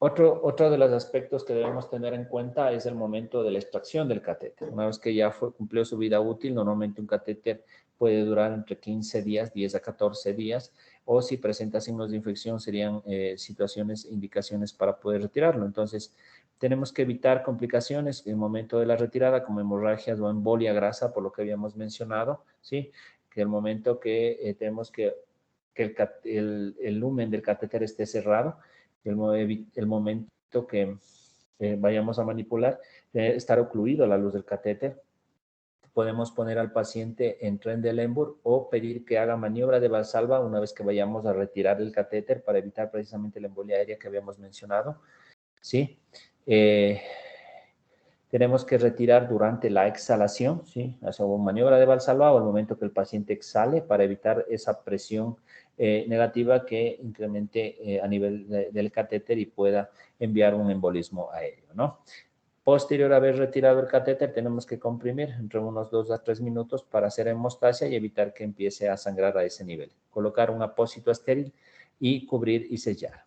Otro de los aspectos que debemos tener en cuenta es el momento de la extracción del catéter. Una vez que ya cumplió su vida útil, normalmente un catéter puede durar entre 15 días, 10 a 14 días, o si presenta signos de infección serían indicaciones para poder retirarlo. Entonces, tenemos que evitar complicaciones en el momento de la retirada, como hemorragias o embolia grasa, por lo que habíamos mencionado, ¿sí? Que el momento que tenemos que el lumen del catéter esté cerrado, el momento que vayamos a manipular, estar ocluido la luz del catéter. Podemos poner al paciente en Trendelenburg o pedir que haga maniobra de Valsalva una vez que vayamos a retirar el catéter para evitar precisamente la embolia aérea que habíamos mencionado, ¿sí? Tenemos que retirar durante la exhalación, ¿sí? Hacer una maniobra de Valsalva o al momento que el paciente exhale para evitar esa presión negativa que incremente a nivel del catéter y pueda enviar un embolismo aéreo, ¿no? Posterior a haber retirado el catéter, tenemos que comprimir entre unos 2 a 3 minutos para hacer hemostasia y evitar que empiece a sangrar a ese nivel. Colocar un apósito estéril y cubrir y sellar.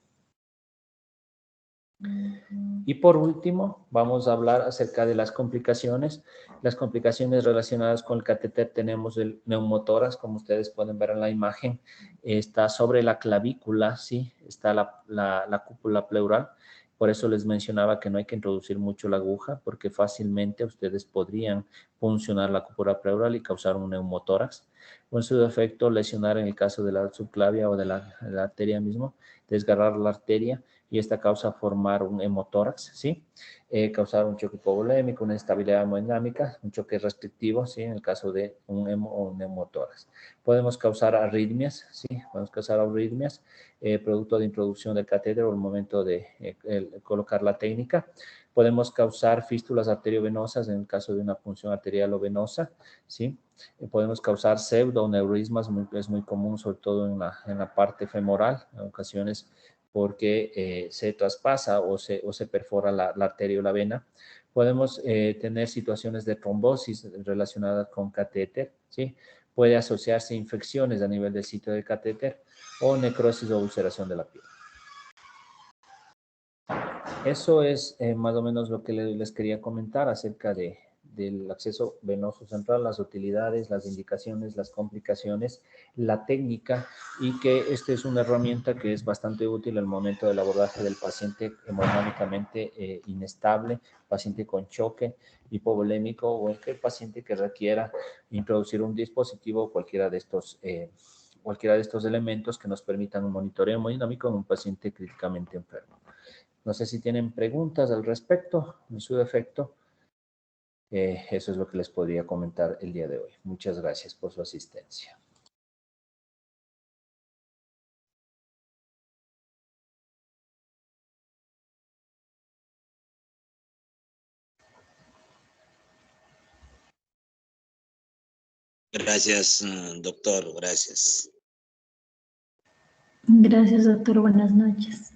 Y por último, vamos a hablar acerca de las complicaciones. Las complicaciones relacionadas con el catéter tenemos el neumotórax, como ustedes pueden ver en la imagen. Está sobre la clavícula, ¿sí? Está la cúpula pleural. Por eso les mencionaba que no hay que introducir mucho la aguja porque fácilmente ustedes podrían puncionar la cúpula pleural y causar un neumotórax. O en su defecto, lesionar en el caso de la subclavia o de la arteria mismo, desgarrar la arteria y esta causa formar un hemotórax, ¿sí? Causar un choque hipovolémico, una instabilidad hemodinámica, un choque restrictivo, ¿sí? En el caso de un hemo o un neumotórax. Podemos causar arritmias, ¿sí? Podemos causar arritmias, producto de introducción del catéter o el momento de colocar la técnica. Podemos causar fístulas arteriovenosas en el caso de una punción arterial o venosa, ¿sí? Podemos causar pseudoneurismas, es muy común, sobre todo en la parte femoral, en ocasiones porque se traspasa o se perfora la arteria o la vena. Podemos tener situaciones de trombosis relacionadas con catéter, ¿sí? Puede asociarse infecciones a nivel del sitio del catéter o necrosis o ulceración de la piel. Eso es más o menos lo que les quería comentar acerca del acceso venoso central, las utilidades, las indicaciones, las complicaciones, la técnica y que esta es una herramienta que es bastante útil al momento del abordaje del paciente hemodinámicamente inestable, paciente con choque hipovolémico o cualquier paciente que requiera introducir un dispositivo, cualquiera de estos elementos que nos permitan un monitoreo hemodinámico en un paciente críticamente enfermo. No sé si tienen preguntas al respecto, en su defecto. Eso es lo que les podría comentar el día de hoy. Muchas gracias por su asistencia. Gracias, doctor. Gracias. Gracias, doctor. Buenas noches.